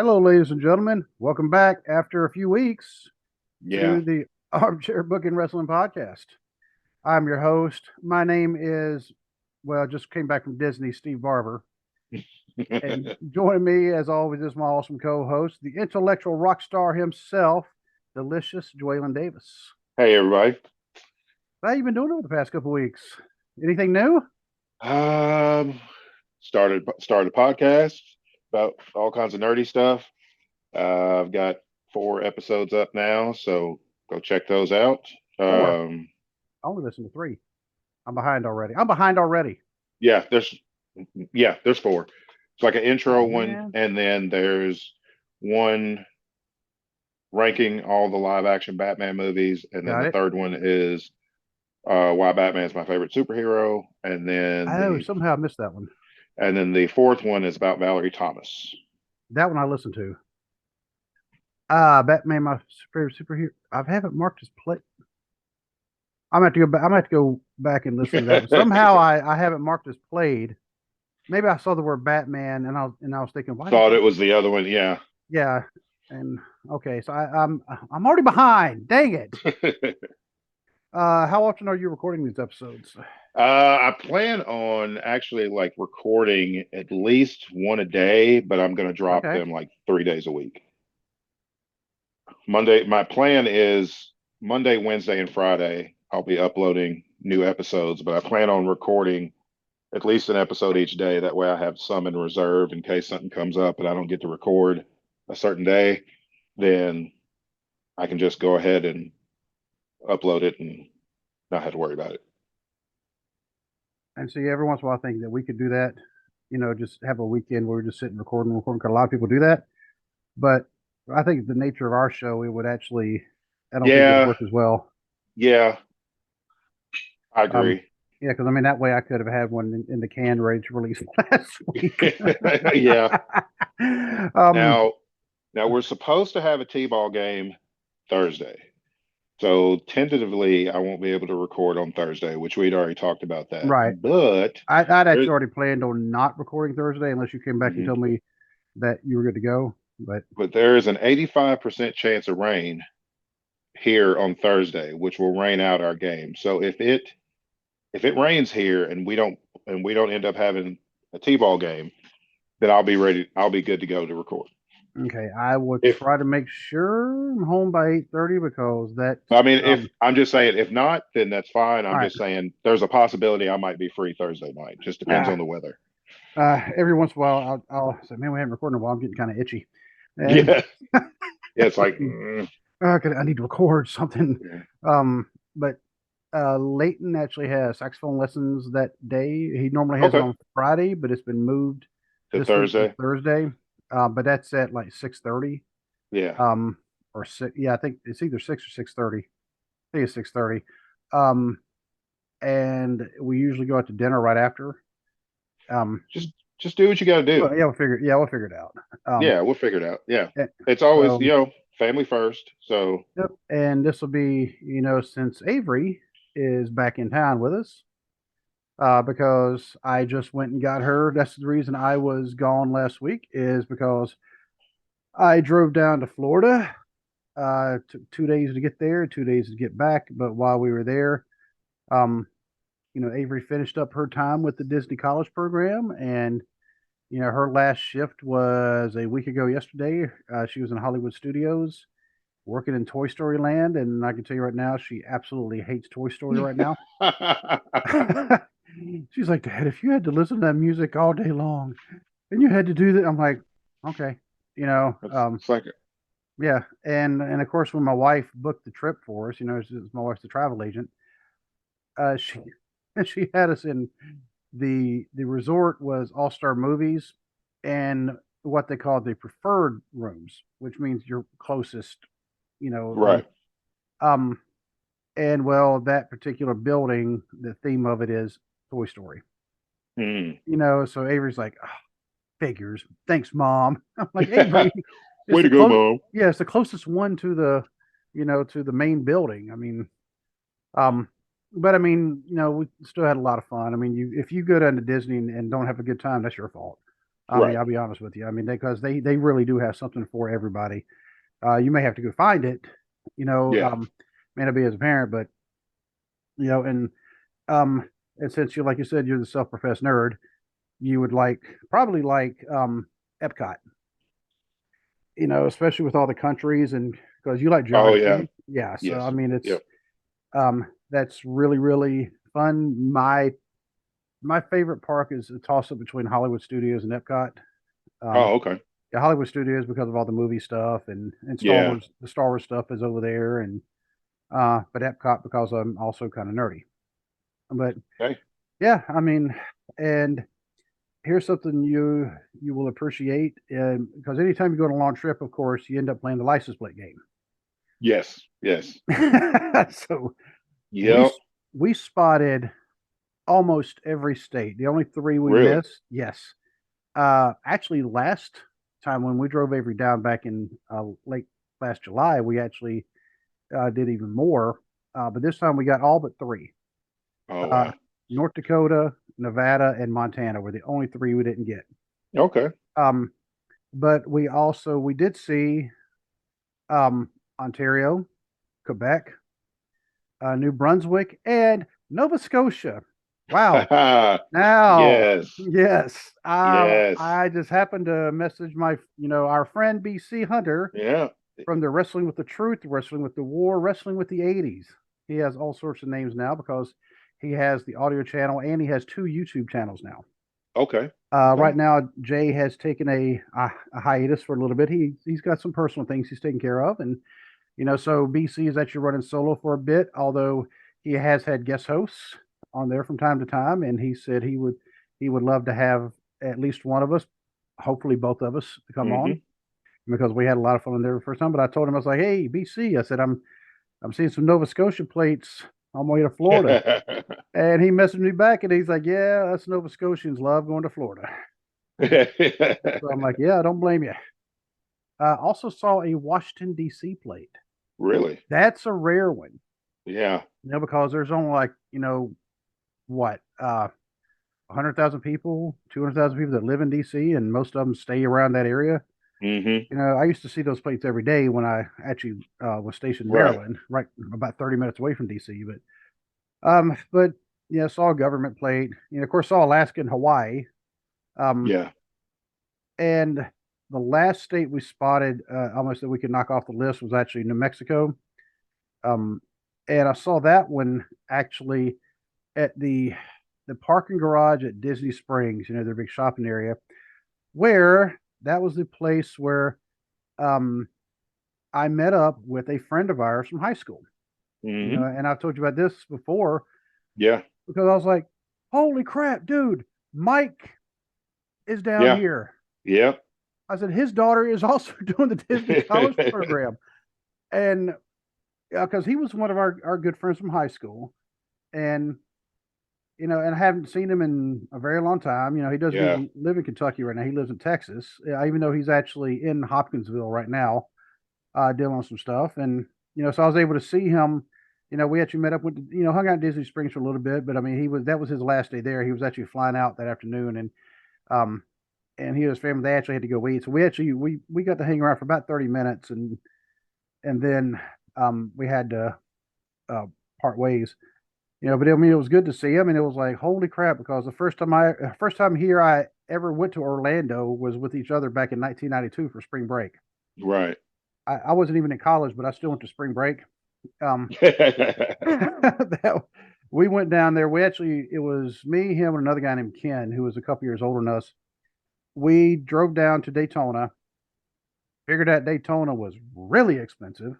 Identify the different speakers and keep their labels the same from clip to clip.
Speaker 1: Hello, ladies and gentlemen. Welcome back after a few weeks
Speaker 2: Yeah.
Speaker 1: to the Armchair Booking Wrestling Podcast. I'm your host. My name is, well, just came back from Disney, Steve Barber. And joining me, as always, is my awesome co host, the intellectual rock star himself, delicious Dwaylen Davis.
Speaker 2: Hey, everybody.
Speaker 1: How you been doing over the past couple weeks? Anything new?
Speaker 2: Um, started a podcast about all kinds of nerdy stuff. I've got 4 episodes up now, so go check those out.
Speaker 1: Four.
Speaker 2: Um,
Speaker 1: I only listened to three. I'm behind already. I'm behind already.
Speaker 2: yeah, there's 4. It's like an
Speaker 1: Oh,
Speaker 2: intro one,
Speaker 1: man.
Speaker 2: and then there's one ranking all the live action Batman movies, and then
Speaker 1: Got
Speaker 2: the
Speaker 1: it.
Speaker 2: third one is why Batman is my favorite superhero, and then
Speaker 1: Oh,
Speaker 2: the
Speaker 1: somehow I missed that one.
Speaker 2: fourth one is about Valerie Thomas.
Speaker 1: That one I listened to. Batman, my favorite superhero. I haven't marked his play. I'm gonna have to go back. I'm gonna have to go back and listen to that one. Somehow I haven't marked as played. Maybe I saw the word Batman and I was thinking, why did
Speaker 2: Thought
Speaker 1: you?
Speaker 2: it was the other one. Yeah.
Speaker 1: Yeah, and okay, so I'm already behind. Dang it. How often are you recording these episodes?
Speaker 2: I plan on actually like recording at least one a day, but I'm going to drop
Speaker 1: Okay,
Speaker 2: them like 3 days a week. Monday, my plan is Monday, Wednesday, and Friday. I'll be uploading new episodes, but I plan on recording at least an episode each day. That way I have some in reserve in case something comes up and I don't get to record a certain day. Then I can just go ahead and upload it and not have to worry about it.
Speaker 1: and see, every once in a while I think that we could do that. Just have a weekend where we just sit and record. Because a lot of people do that, but I think the nature of our show, it would actually, I don't think it would
Speaker 2: Yeah,
Speaker 1: work as well.
Speaker 2: yeah, I
Speaker 1: Um,
Speaker 2: agree.
Speaker 1: yeah, because I mean that way I could have had one in the can ready to release last week.
Speaker 2: Yeah.
Speaker 1: um,
Speaker 2: Now, we're supposed to have a T-ball game Thursday. So tentatively, I won't be able to record on Thursday, which we'd already talked about that.
Speaker 1: right.
Speaker 2: But
Speaker 1: I'd
Speaker 2: there,
Speaker 1: actually already planned on not recording Thursday unless you came back and
Speaker 2: mhm.
Speaker 1: told me that you were good to go. But
Speaker 2: But there is an 85% chance of rain here on Thursday, which will rain out our game. So if it rains here and we don't end up having a T-ball game, then I'll be ready. I'll be good to go to record.
Speaker 1: okay, I will
Speaker 2: If
Speaker 1: try to make sure I'm home by 8:30 because
Speaker 2: I mean, if
Speaker 1: um
Speaker 2: I'm just saying, if not, then that's fine.
Speaker 1: all
Speaker 2: I'm
Speaker 1: right.
Speaker 2: just saying there's a possibility I might be free Thursday night. Just depends on
Speaker 1: Ah,
Speaker 2: the weather.
Speaker 1: every once in a while I'll say, man, we haven't recorded in a while. I'm getting kind of itchy, and
Speaker 2: Yeah. Yeah, it's like,
Speaker 1: I need to record something.
Speaker 2: yeah.
Speaker 1: But Leighton actually has saxophone lessons that day. He normally has it
Speaker 2: Okay.
Speaker 1: on Friday, but it's been moved
Speaker 2: To
Speaker 1: this week to
Speaker 2: Thursday.
Speaker 1: Thursday. But that's at like 6:30.
Speaker 2: Yeah.
Speaker 1: Um, or six. Yeah, I think it's either 6 or 6:30. I think it's 6:30. Um, and we usually go out to dinner right after. Um,
Speaker 2: Just do what you got to do.
Speaker 1: well, yeah, we'll figure it out. Um,
Speaker 2: Yeah, we'll figure it out. Yeah.
Speaker 1: and
Speaker 2: It's always,
Speaker 1: so
Speaker 2: family first. So,
Speaker 1: yep. And this will be, since Avery is back in town with us, because I just went and got her. That's the reason I was gone last week, is because I drove down to Florida. Took 2 days to get there, 2 days to get back. But while we were there, um, Avery finished up her time with the Disney College program, and her last shift was a week ago yesterday. She was in Hollywood Studios working in Toy Story Land, and I can tell you right now, she absolutely hates Toy Story right now. She's like, Dad, if you had to listen to that music all day long, and you had to do that, I'm like, okay,
Speaker 2: it's like,
Speaker 1: yeah, and of course, when my wife booked the trip for us, my wife's the travel agent. She she had us in the resort was All Star Movies, and what they call the preferred rooms, which means your closest, room.
Speaker 2: right.
Speaker 1: Um, and well, that particular building, the theme of it is Toy Story.
Speaker 2: Mm.
Speaker 1: So Avery's like, oh, figures. Thanks, Mom. I'm like, Avery, it's
Speaker 2: Way
Speaker 1: the
Speaker 2: to go,
Speaker 1: close.
Speaker 2: Mom.
Speaker 1: Yeah, it's the closest one to the main building. I mean, um, but I mean, we still had a lot of fun. I mean, if you go down to Disney and don't have a good time, that's your fault. I mean,
Speaker 2: Right.
Speaker 1: I'll be honest with you. I mean, because they really do have something for everybody. You may have to go find it, you know,
Speaker 2: Yeah.
Speaker 1: may not be as a parent, but you know, um, and since you like you said, you're the self-professed nerd, you would probably like Epcot, you know, especially with all the countries and because you like
Speaker 2: Oh yeah.
Speaker 1: geography. Yeah, so I
Speaker 2: Yes.
Speaker 1: mean,
Speaker 2: Yep.
Speaker 1: that's really really fun. My favorite park is a toss up between Hollywood Studios and Epcot. Um,
Speaker 2: Oh, okay.
Speaker 1: yeah, Hollywood Studios because of all the movie stuff and Star
Speaker 2: Yeah.
Speaker 1: Wars. The Star Wars stuff is over there, and but Epcot because I'm also kind of nerdy. But
Speaker 2: Okay.
Speaker 1: yeah, I mean, and here's something you will appreciate, because anytime you go on a long trip, of course, you end up playing the license plate game.
Speaker 2: Yes. Yes.
Speaker 1: So we
Speaker 2: Yep.
Speaker 1: we spotted almost every state. The only three we
Speaker 2: Really.
Speaker 1: missed, yes. Actually, last time when we drove Avery down back in late last July, we actually did even more. But this time we got all but three.
Speaker 2: Oh
Speaker 1: Uh,
Speaker 2: wow.
Speaker 1: North Dakota, Nevada, and Montana were the only three we didn't get.
Speaker 2: Okay.
Speaker 1: Um, but we did see um, Ontario, Quebec, New Brunswick, and Nova Scotia. Wow. Now,
Speaker 2: Yes.
Speaker 1: yes,
Speaker 2: Yes.
Speaker 1: I just happened to message our friend BC Hunter
Speaker 2: Yeah.
Speaker 1: from the Wrestling with the Truth, Wrestling with the War, Wrestling with the 80s. He has all sorts of names now because he has the audio channel and he has two YouTube channels now.
Speaker 2: Okay. Okay.
Speaker 1: Right now, Jay has taken a hiatus for a little bit. He's got some personal things he's taking care of, and so BC is actually running solo for a bit. Although he has had guest hosts on there from time to time, and he said he would love to have at least one of us, hopefully both of us, to come on
Speaker 2: Hmm.
Speaker 1: because we had a lot of fun there the first time. But I told him I was like, "Hey, BC," I said, I'm seeing some Nova Scotia plates on my way to Florida. And he messaged me back and he's like, "Yeah, us Nova Scotians love going to Florida." So I'm like, "Yeah, I don't blame you." Also saw a Washington D.C. plate.
Speaker 2: Really?
Speaker 1: That's a rare one,
Speaker 2: Yeah.
Speaker 1: because there's only like what 100,000 people, 200,000 people that live in D.C. and most of them stay around that area.
Speaker 2: Hmm.
Speaker 1: I used to see those plates every day when I actually was stationed in
Speaker 2: Right.
Speaker 1: Maryland, right about 30 minutes away from D.C. But yeah, saw a government plate. Of course, saw Alaska and Hawaii. Um,
Speaker 2: Yeah.
Speaker 1: and the last state we spotted almost that we could knock off the list was actually New Mexico. Um, and I saw that one actually at the parking garage at Disney Springs, their big shopping area, where that was the place where um, I met up with a friend of ours from high school.
Speaker 2: Hmm.
Speaker 1: And I've told you about this before
Speaker 2: Yeah.
Speaker 1: because I was like, "Holy crap, dude! Mike is down
Speaker 2: Yeah.
Speaker 1: here."
Speaker 2: Yeah.
Speaker 1: I said his daughter is also doing the Disney College program, and because he was one of our good friends from high school, and and I haven't seen him in a very long time. He doesn't
Speaker 2: Yeah.
Speaker 1: even live in Kentucky right now. He lives in Texas, even though he's actually in Hopkinsville right now, dealing with some stuff. And so I was able to see him. We actually met up with hung out in Disney Springs for a little bit, but I mean, that was his last day there. He was actually flying out that afternoon, um, and he and his family they actually had to go eat. So we got to hang around for about 30 minutes, and then we had to uh, part ways. But I mean, it was good to see him, and it was like, holy crap! Because the first time here I ever went to Orlando was with each other back in 1992 for spring break.
Speaker 2: Right.
Speaker 1: I wasn't even in college, but I still went to spring break. Um, that, we went down there. It was me, him, and another guy named Ken, who was a couple years older than us. We drove down to Daytona. Figured out Daytona was really expensive.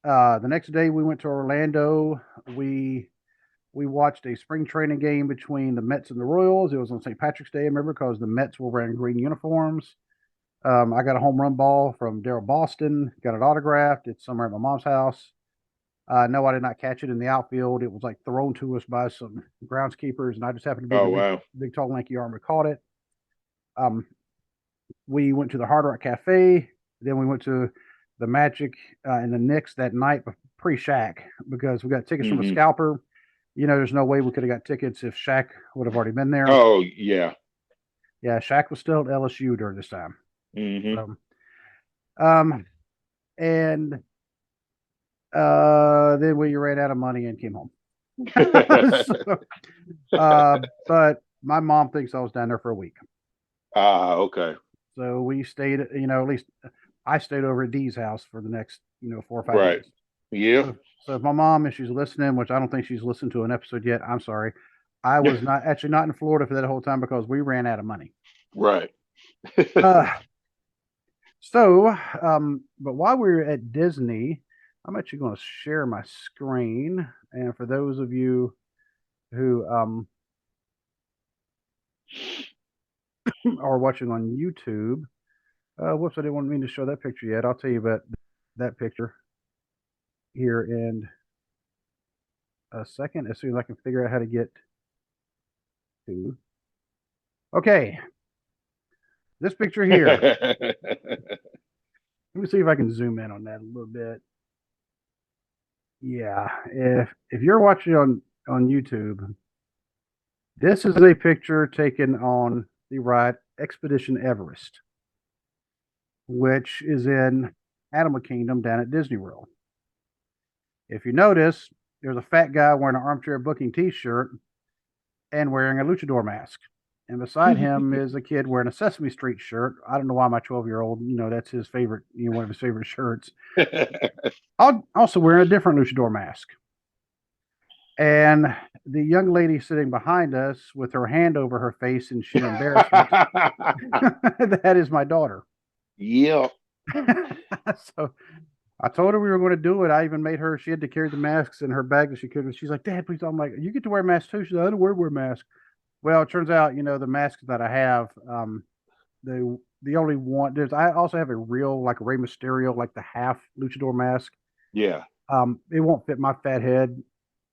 Speaker 1: The next day we went to Orlando. We we watched a spring training game between the Mets and the Royals. It was on St. Patrick's Day, I remember, because the Mets were wearing green uniforms. I got a home run ball from Daryl Boston, got it autographed. It's somewhere at my mom's house. No, I did not catch it in the outfield. It was like thrown to us by some groundskeepers, and I just happened to be
Speaker 2: Oh
Speaker 1: the
Speaker 2: wow.
Speaker 1: big, tall, lanky arm that caught it. Um, we went to the Hard Rock Cafe. Then we went to the Magic and the Knicks that night pre-Shaq because we got tickets from a
Speaker 2: Hmm.
Speaker 1: scalper. There's no way we could have got tickets if Shaq would have already been there.
Speaker 2: Oh yeah.
Speaker 1: Yeah, Shaq was still at LSU during this time.
Speaker 2: Hmm.
Speaker 1: So, um, and then we ran out of money and came home. So, but my mom thinks I was down there for a week.
Speaker 2: Ah, okay.
Speaker 1: So we stayed, at least I stayed over at Dee's house for the next, 4 or 5 days.
Speaker 2: Right. Yeah.
Speaker 1: So if my mom, if she's listening, which I don't think she's listened to an episode yet, I'm sorry. I was not in Florida for that whole time because we ran out of money.
Speaker 2: Right.
Speaker 1: Uh, so, but while we were at Disney, I'm actually going to share my screen. And for those of you who are watching on YouTube, whoops, I didn't want me to show that picture yet. I'll tell you about that picture here in a second, as soon as I can figure out how to get to. Okay, this picture here. Let me see if I can zoom in on that a little bit. Yeah, if you're watching on YouTube, this is a picture taken on the ride Expedition Everest, which is in Animal Kingdom down at Disney World. If you notice, there's a fat guy wearing an armchair booking T-shirt and wearing a luchador mask. And beside him is a kid wearing a Sesame Street shirt. I don't know why my 12-year-old, that's his favorite, one of his favorite shirts. Also wearing a different luchador mask. And the young lady sitting behind us with her hand over her face in sheer embarrassment, that is my daughter.
Speaker 2: Yeah.
Speaker 1: So I told her we were going to do it. I even made her, she had to carry the masks in her bag that she could. She's like, Dad, please. I'm like, you get to wear a mask too. She's like, I don't wear a mask. Well, it turns out, the masks that I have, the only one, I also have a real, like a Rey Mysterio, like the half luchador mask.
Speaker 2: Yeah.
Speaker 1: It won't fit my fat head.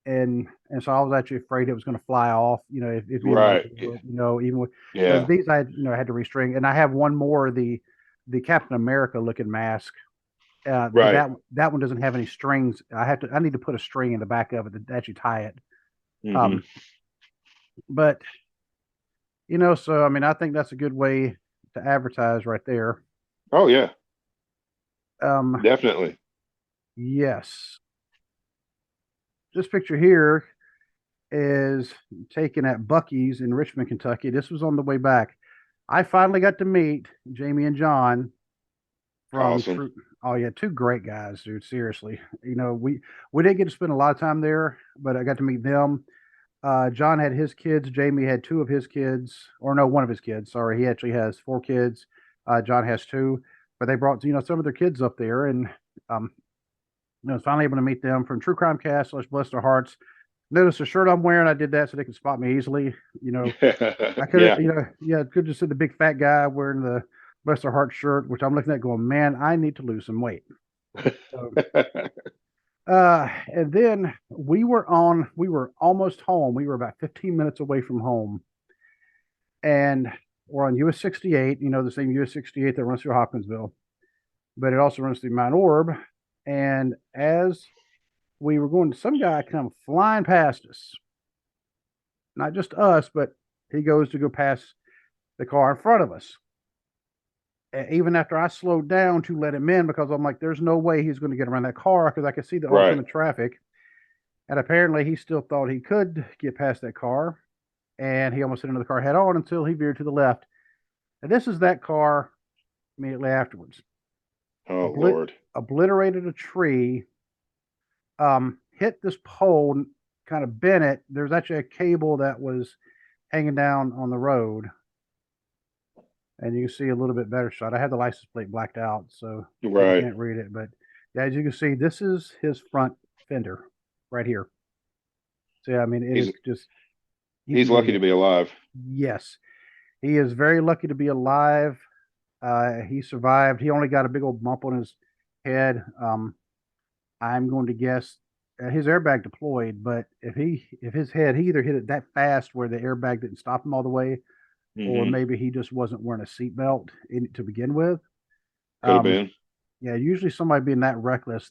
Speaker 1: And so I was actually afraid it was going to fly off, if either one of
Speaker 2: Right.
Speaker 1: them would, even with, because
Speaker 2: Yeah.
Speaker 1: these I had, I had to restring, and I have one more, the Captain America looking mask. But
Speaker 2: Right.
Speaker 1: that one doesn't have any strings. I need to put a string in the back of it to actually tie it.
Speaker 2: Hmm.
Speaker 1: Um, but so I mean, I think that's a good way to advertise right there.
Speaker 2: Oh yeah.
Speaker 1: Um,
Speaker 2: Definitely.
Speaker 1: yes, this picture here is taken at Bucky's in Richmond, Kentucky. This was on the way back. I finally got to meet Jamie and John from
Speaker 2: Awesome.
Speaker 1: True. Oh yeah, two great guys, dude. Seriously, we didn't get to spend a lot of time there, but I got to meet them. John had his kids. Jamie had two of his kids, or no, one of his kids. Sorry, he actually has four kids. John has two, but they brought some of their kids up there, and um, I was finally able to meet them from True Crime Cast. Let's bless their hearts. Notice the shirt I'm wearing. I did that so they could spot me easily. I could have,
Speaker 2: Yeah.
Speaker 1: yeah, could just see the big fat guy wearing the bless their heart shirt, which I'm looking at going, man, I need to lose some weight. So, and then we were almost home. We were about 15 minutes away from home, and we're on US 68. The same US 68 that runs through Hopkinsville, but it also runs through Mount Orb. And as we were going, some guy come flying past us, not just us, but he goes to go past the car in front of us. Even after I slowed down to let him in, because I'm like, there's no way he's going to get around that car because I could see the
Speaker 2: Right.
Speaker 1: oncoming traffic. And apparently, he still thought he could get past that car, and he almost hit another car head on until he veered to the left. And this is that car immediately afterwards.
Speaker 2: Oh Lord.
Speaker 1: Obliterated a tree, hit this pole, kind of bent it. There's actually a cable that was hanging down on the road, and you can see a little bit better shot. I had the license plate blacked out, so you
Speaker 2: Right.
Speaker 1: can't read it. But yeah, as you can see, this is his front fender right here. So yeah, I mean, it
Speaker 2: He's
Speaker 1: is just he's
Speaker 2: he's
Speaker 1: an
Speaker 2: lucky to
Speaker 1: idiot.
Speaker 2: be alive.
Speaker 1: Yes, he is very lucky to be alive. He survived. He only got a big old bump on his head. I'm going to guess his airbag deployed, but if his head, he either hit it that fast where the airbag didn't stop him all the way, or
Speaker 2: Hmm.
Speaker 1: maybe he just wasn't wearing a seatbelt to begin with.
Speaker 2: Could have
Speaker 1: Um,
Speaker 2: been.
Speaker 1: yeah, usually somebody being that reckless,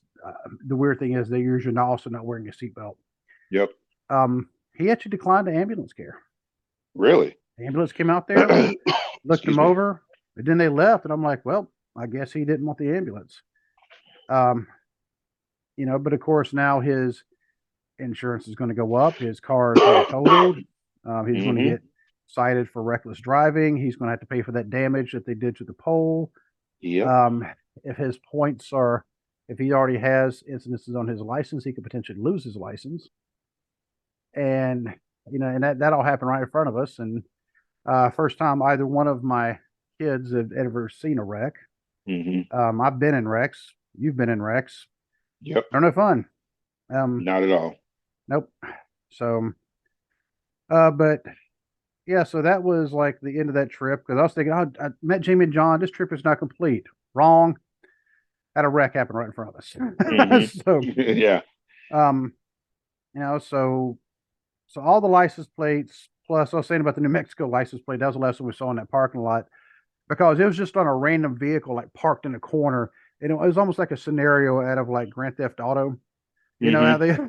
Speaker 1: the weird thing is they usually also not wearing a seatbelt.
Speaker 2: Yep.
Speaker 1: He actually declined the ambulance care.
Speaker 2: Really.
Speaker 1: The ambulance came out there. looked him
Speaker 2: Excuse me.
Speaker 1: over, and then they left, and I'm like, well, I guess he didn't want the ambulance. Um, but of course now his insurance is going to go up. His car is being totaled. He's going to
Speaker 2: Hmm.
Speaker 1: get cited for reckless driving. He's going to have to pay for that damage that they did to the pole.
Speaker 2: Yep.
Speaker 1: Um, if his points are, if he already has incidences on his license, he could potentially lose his license. And and that all happened right in front of us. And first time either one of my kids have ever seen a wreck.
Speaker 2: Hmm.
Speaker 1: I've been in wrecks. You've been in wrecks.
Speaker 2: Yep.
Speaker 1: They're no fun.
Speaker 2: Not at all.
Speaker 1: Nope. So, but yeah, so that was like the end of that trip because I was thinking, oh, I met Jamie and John. This trip is not complete. Wrong. Had a wreck happen right in front of
Speaker 2: Hmm.
Speaker 1: us. So,
Speaker 2: Yeah.
Speaker 1: um, so all the license plates, plus I was saying about the New Mexico license plate, that was the last one we saw in that parking lot because it was just on a random vehicle like parked in a corner. And it was almost like a scenario out of like Grand Theft Auto. You know how
Speaker 2: Hmm.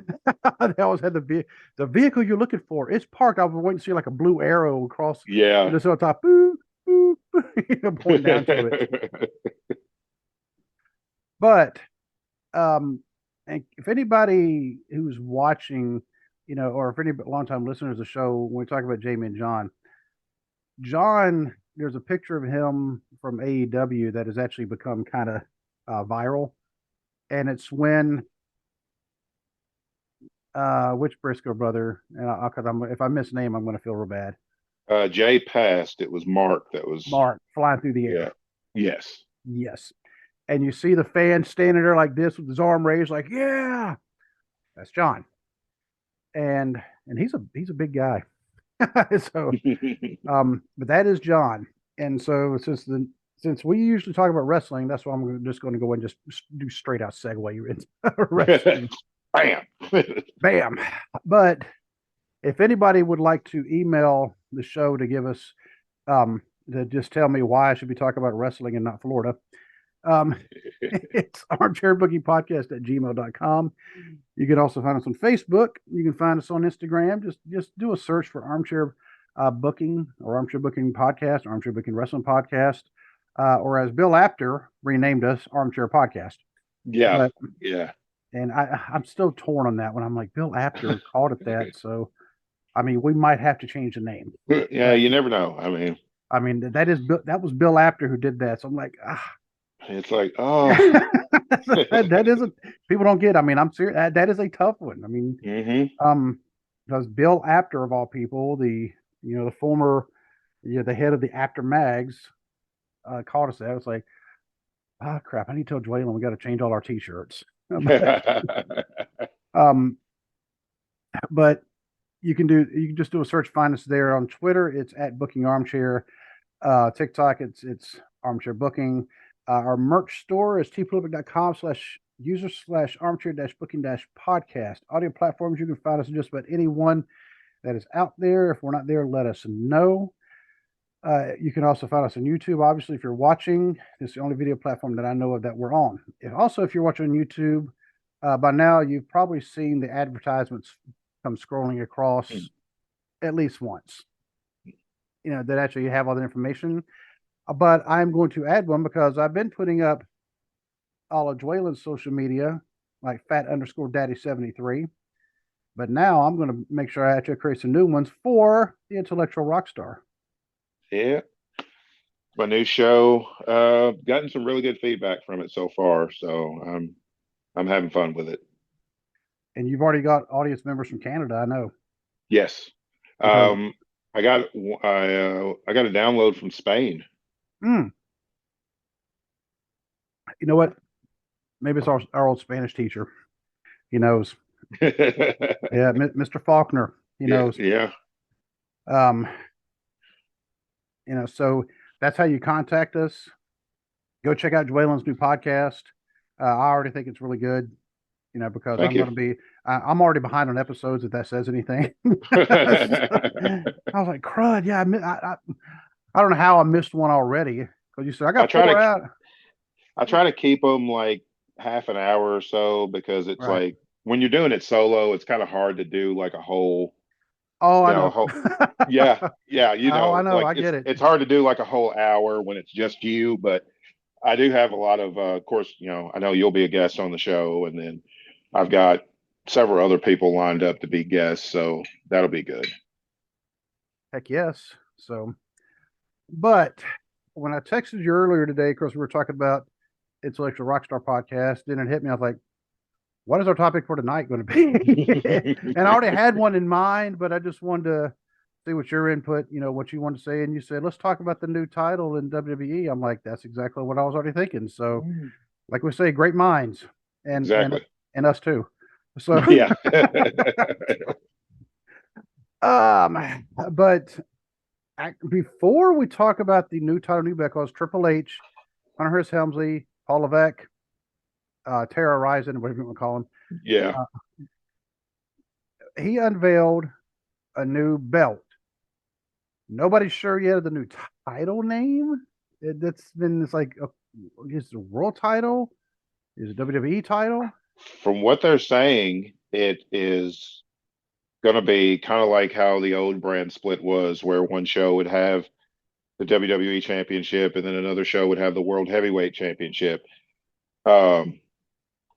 Speaker 1: they they always had the vehicle you're looking for. It's parked. I was waiting to see like a blue arrow across,
Speaker 2: Yeah.
Speaker 1: so on top, boop, boop, pointing down to it. But and if anybody who's watching, or if any longtime listeners of the show, when we talk about Jamie and John, there's a picture of him from AEW that has actually become kind of viral, and it's when which Briscoe brother, and if I miss name, I'm going to feel real bad.
Speaker 2: Jay passed. It was Mark that was.
Speaker 1: Mark flying through the
Speaker 2: Yeah.
Speaker 1: air.
Speaker 2: Yes.
Speaker 1: Yes, and you see the fan standing there like this with his arm raised, like yeah, that's John, and he's a big guy. So, but that is John, and so since we usually talk about wrestling, that's why I'm just going to go and just do straight out segue into wrestling.
Speaker 2: Bam.
Speaker 1: Bam. But if anybody would like to email the show to give us to just tell me why I should be talking about wrestling and not Florida, um, it's armchairbookingpodcast at gmail.com. You can also find us on Facebook. You can find us on Instagram. Just do a search for Armchair Booking or Armchair Booking Podcast, Armchair Booking Wrestling Podcast, or as Bill Apter renamed us, Armchair Podcast.
Speaker 2: Yeah.
Speaker 1: But
Speaker 2: Yeah.
Speaker 1: and I'm still torn on that one. I'm like Bill Apter called it that, so I mean we might have to change the name.
Speaker 2: Yeah.
Speaker 1: But
Speaker 2: You never know. I mean,
Speaker 1: I mean that was Bill Apter who did that. So I'm like,
Speaker 2: it's like, oh.
Speaker 1: that isn't people don't get. I mean, I'm serious. That is a tough one. I mean,
Speaker 2: Hmm.
Speaker 1: um, because Bill Apter of all people, the former, the head of the Apter Mags, called us that. It's like, oh crap, I need to tell Dwaylen we got to change all our T-shirts. um, but you can just do a search, find us there on Twitter. It's at Booking Armchair. TikTok, it's Armchair Booking. Our merch store is tpublic.com/user/armchair-booking-podcast. Audio platforms, you can find us in just about any one that is out there. If we're not there, let us know. You can also find us on YouTube. Obviously, if you're watching, it's the only video platform that I know of that we're on. And also, if you're watching on YouTube, by now you've probably seen the advertisements come scrolling across at least once. That actually have all the information. But I'm going to add one because I've been putting up all of Dwaylen's social media, like fat_daddy73. But now I'm going to make sure I actually create some new ones for the intellectual rock star.
Speaker 2: Yeah. My new show. Gotten some really good feedback from it so far, so I'm having fun with it.
Speaker 1: And you've already got audience members from Canada, I know,
Speaker 2: Yes.
Speaker 1: because
Speaker 2: Um, I got a download from Spain.
Speaker 1: mm, you know what? Maybe it's our old Spanish teacher. He knows. Yeah, Mr. Faulkner. He
Speaker 2: Yeah,
Speaker 1: knows.
Speaker 2: yeah.
Speaker 1: Um, so that's how you contact us. Go check out Dwaylen's new podcast. I already think it's really good. Because
Speaker 2: Thank
Speaker 1: I'm
Speaker 2: you.
Speaker 1: going to be, I'm already behind on episodes if that says anything. So, I was like, crud. Yeah, I don't know how I missed one already because you said I
Speaker 2: I
Speaker 1: got
Speaker 2: try
Speaker 1: four
Speaker 2: to
Speaker 1: out.
Speaker 2: I try to keep them like half an hour or so because it's
Speaker 1: Right.
Speaker 2: like when you're doing it solo, it's kind of hard to do like a whole
Speaker 1: Oh, I know.
Speaker 2: Whole, yeah, yeah,
Speaker 1: Oh, I know.
Speaker 2: like
Speaker 1: I get it.
Speaker 2: it's hard to do like a whole hour when it's just you, but I do have a lot of course, I know you'll be a guest on the show, and then I've got several other people lined up to be guests, so that'll be good.
Speaker 1: Heck yes. So, but when I texted you earlier today, of course, we were talking about Intellectual Rockstar podcast. Then it hit me. I was like, what is our topic for tonight going to be? And I already had one in mind, but I just wanted to see what your input, what you want to say. And you said, let's talk about the new title in WWE. I'm like, that's exactly what I was already thinking. So, like we say, great minds, and and
Speaker 2: Exactly.
Speaker 1: and us too. So,
Speaker 2: Yeah.
Speaker 1: but before we talk about the new title, new because Triple H, Hunter Hearst Helmsley, Paul Levesque, Tara Ryzen, whatever you want to call him,
Speaker 2: Yeah.
Speaker 1: uh, he unveiled a new belt. Nobody's sure yet of the new title name. That's been it's like is it a world title? Is it WWE title?
Speaker 2: From what they're saying, it is going to be kind of like how the old brand split was, where one show would have the WWE Championship and then another show would have the World Heavyweight Championship. Um,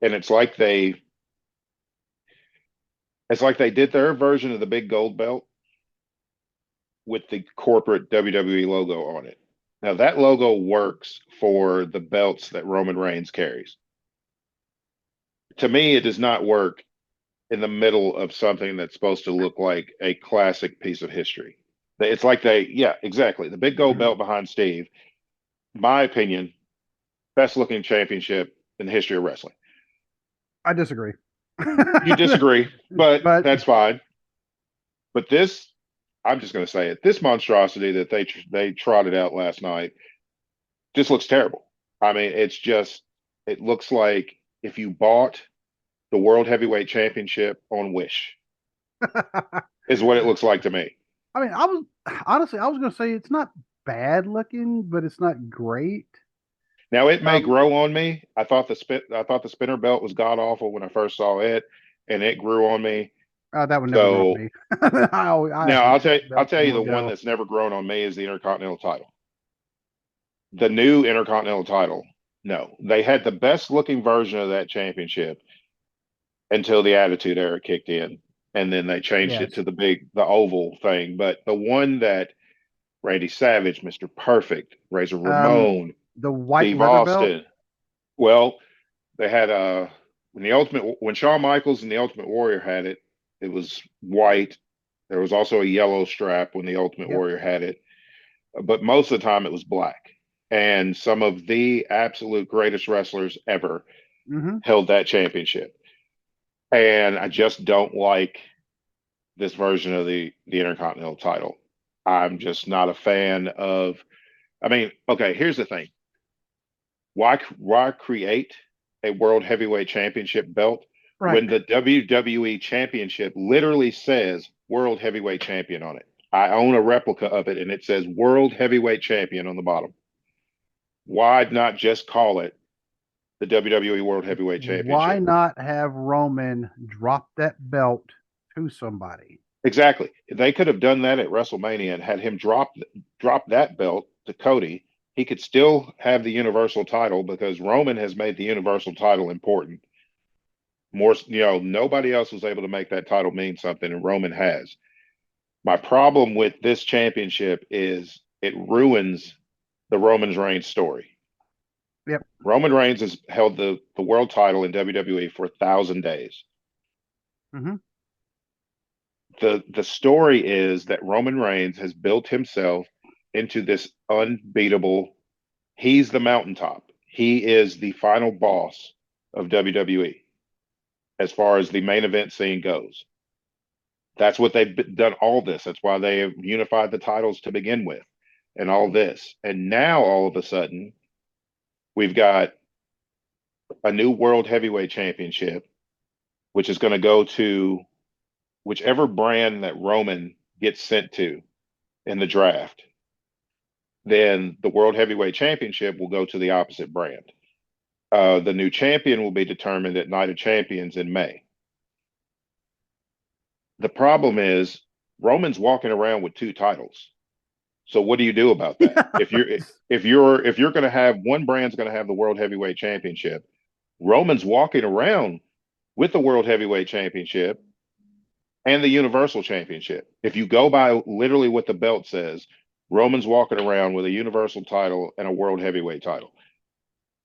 Speaker 2: and it's like they did their version of the big gold belt with the corporate WWE logo on it. Now that logo works for the belts that Roman Reigns carries. To me, it does not work in the middle of something that's supposed to look like a classic piece of history. It's like yeah, exactly. The big gold belt behind Steve, my opinion, best looking championship in the history of wrestling.
Speaker 1: I disagree.
Speaker 2: You disagree, but
Speaker 1: But
Speaker 2: that's fine. But this, I'm just going to say it. This monstrosity that they trotted out last night just looks terrible. I mean, it looks like if you bought the World Heavyweight Championship on Wish, is what it looks like to me.
Speaker 1: I mean, I was honestly, I was going to say it's not bad looking, but it's not great.
Speaker 2: Now it may
Speaker 1: Um,
Speaker 2: grow on me. I thought the spinner belt was god awful when I first saw it, and it grew on me.
Speaker 1: that would never grow on
Speaker 2: So
Speaker 1: me. I
Speaker 2: now
Speaker 1: hate
Speaker 2: I'll
Speaker 1: belts
Speaker 2: tell
Speaker 1: from
Speaker 2: you
Speaker 1: long
Speaker 2: the one
Speaker 1: ago.
Speaker 2: that's never grown on me is the Intercontinental title. The new Intercontinental title. No, they had the best looking version of that championship until the Attitude Era kicked in, and then they changed it
Speaker 1: Yes.
Speaker 2: to the oval thing. But the one that Randy Savage, Mr. Perfect, Razor
Speaker 1: Um,
Speaker 2: Ramon,
Speaker 1: the white
Speaker 2: Steve
Speaker 1: leather belt.
Speaker 2: Austin. Well, they had when Shawn Michaels and the Ultimate Warrior had it, it was white. There was also a yellow strap when the Ultimate
Speaker 1: Yep.
Speaker 2: Warrior had it, but most of the time it was black. And some of the absolute greatest wrestlers ever
Speaker 1: Mm-hmm.
Speaker 2: held that championship. And I just don't like this version of the Intercontinental title. I'm just not a fan of. I mean, okay, here's the thing: why create a World Heavyweight Championship belt
Speaker 1: Right.
Speaker 2: when the WWE Championship literally says World Heavyweight Champion on it? I own a replica of it, and it says World Heavyweight Champion on the bottom. Why not just call it the WWE World Heavyweight
Speaker 1: Why
Speaker 2: Championship?
Speaker 1: not have Roman drop that belt to somebody?
Speaker 2: Exactly. They could have done that at WrestleMania and had him drop that belt to Cody. He could still have the Universal title because Roman has made the Universal title important. More, nobody else was able to make that title mean something, and Roman has. My problem with this championship is it ruins the Roman Reigns story.
Speaker 1: Yep.
Speaker 2: Roman Reigns has held the world title in WWE for 1,000 days.
Speaker 1: Mm-hmm.
Speaker 2: The story is that Roman Reigns has built himself into this unbeatable. He's the mountaintop. He is the final boss of WWE as far as the main event scene goes. That's what they've done all this. That's why they have unified the titles to begin with and all this. And now all of a sudden, we've got a new World Heavyweight Championship, which is going to go to whichever brand that Roman gets sent to in the draft. Then the World Heavyweight Championship will go to the opposite brand. The new champion will be determined at Night of Champions in May. The problem is Roman's walking around with two titles. So what do you do about that? If you're going to have one brand's going to have the World Heavyweight Championship, Roman's walking around with the World Heavyweight Championship and the Universal Championship. If you go by literally what the belt says, Roman's walking around with a Universal title and a World Heavyweight title.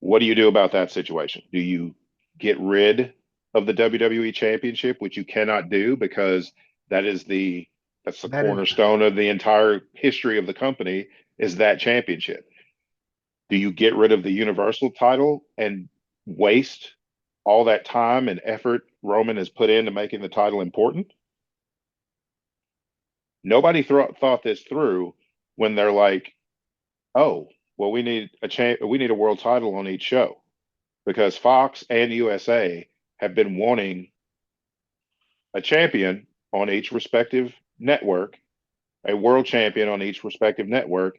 Speaker 2: What do you do about that situation? Do you get rid of the WWE Championship, which you cannot do because that is that's the
Speaker 1: That is
Speaker 2: cornerstone of the entire history of the company is that championship. Do you get rid of the Universal title and waste all that time and effort Roman has put into making the title important? Nobody thought this through when they're like, "Oh, well, we need a world title on each show," because Fox and USA have been wanting a champion on each respective network, a world champion on each respective network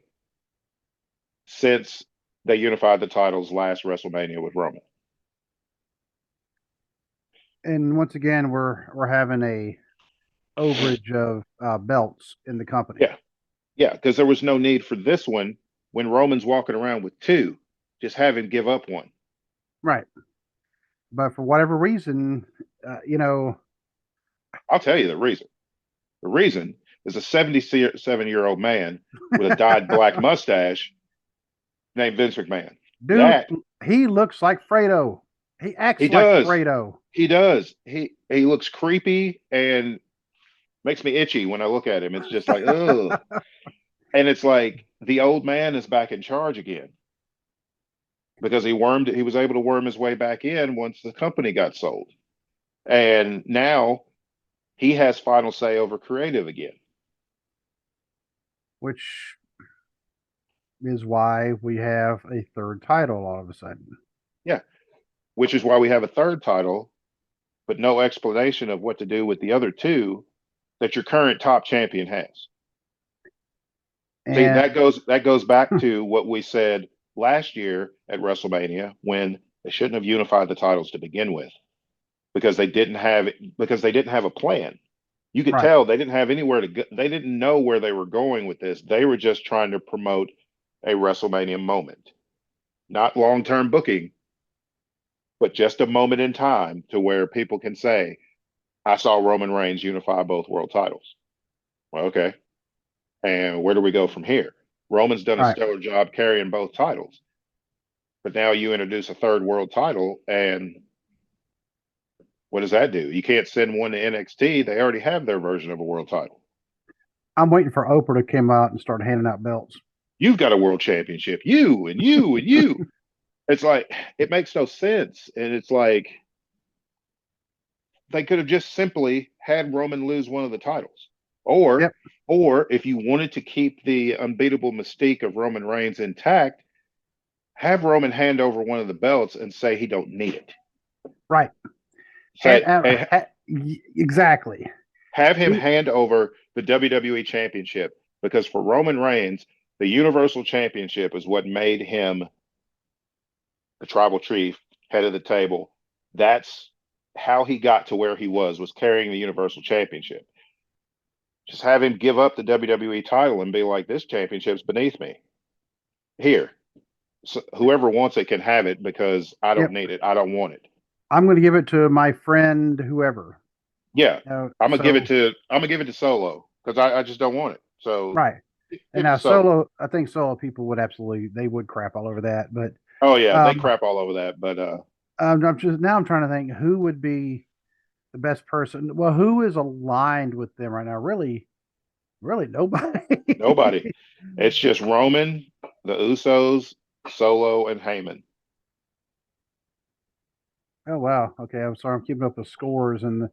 Speaker 2: since they unified the titles last WrestleMania with Roman.
Speaker 1: and once again we're having a overage of belts in the company.
Speaker 2: Yeah, yeah, because there was no need for this one when Roman's walking around with two. Just have him give up one.
Speaker 1: Right. But for whatever reason, you know,
Speaker 2: I'll tell you the reason. The reason is a 77-year-old man with a dyed black mustache named Vince McMahon.
Speaker 1: dude,
Speaker 2: That
Speaker 1: he looks like Fredo. He acts
Speaker 2: he
Speaker 1: like
Speaker 2: does.
Speaker 1: Fredo.
Speaker 2: He does. He looks creepy and makes me itchy when I look at him. It's just like, oh. And it's like the old man is back in charge again because he was able to worm his way back in once the company got sold. And now he has final say over creative again.
Speaker 1: Which is why we have a third title all of a sudden.
Speaker 2: Yeah. Which is why we have a third title, but no explanation of what to do with the other two that your current top champion has. See,
Speaker 1: And
Speaker 2: that goes back to what we said last year at WrestleMania when they shouldn't have unified the titles to begin with because they didn't have a plan. You could
Speaker 1: right,
Speaker 2: tell they didn't have anywhere to go. They didn't know where they were going with this. They were just trying to promote a WrestleMania moment, not long-term booking, but just a moment in time to where people can say, I saw Roman Reigns unify both world titles. Well, okay. And where do we go from here? Roman's done a
Speaker 1: right.
Speaker 2: stellar job carrying both titles, but now you introduce a third world title, and what does that do? You can't send one to NXT. They already have their version of a world title.
Speaker 1: I'm waiting for Oprah to come out and start handing out belts.
Speaker 2: You've got a world championship. You and you and you. It's like, it makes no sense. And it's like, they could have just simply had Roman lose one of the titles. Or,
Speaker 1: Yep,
Speaker 2: or if you wanted to keep the unbeatable mystique of Roman Reigns intact, have Roman hand over one of the belts and say he don't need it.
Speaker 1: right.
Speaker 2: Say, hey,
Speaker 1: Exactly.
Speaker 2: have him
Speaker 1: He,
Speaker 2: hand over the WWE Championship because for Roman Reigns, the Universal Championship is what made him the tribal chief, head of the table. That's how he got to where he was carrying the Universal Championship. Just have him give up the WWE title and be like, this championship's beneath me. Here, so whoever wants it can have it because I don't
Speaker 1: yep.
Speaker 2: need it. I don't want it.
Speaker 1: I'm going to give it to my friend, whoever.
Speaker 2: Yeah,
Speaker 1: So
Speaker 2: I'm gonna give it to Solo because I just don't want it. So
Speaker 1: right. And
Speaker 2: give it
Speaker 1: now
Speaker 2: to Solo.
Speaker 1: solo, I think solo people would absolutely they would crap all over that. But
Speaker 2: Oh yeah, they
Speaker 1: um,
Speaker 2: crap all over that. But
Speaker 1: I'm trying to think who would be the best person. Well, who is aligned with them right now? Really, really nobody.
Speaker 2: nobody. It's just Roman, the Usos, Solo, and Heyman.
Speaker 1: Oh wow. Okay, I'm sorry. I'm keeping up with scores, and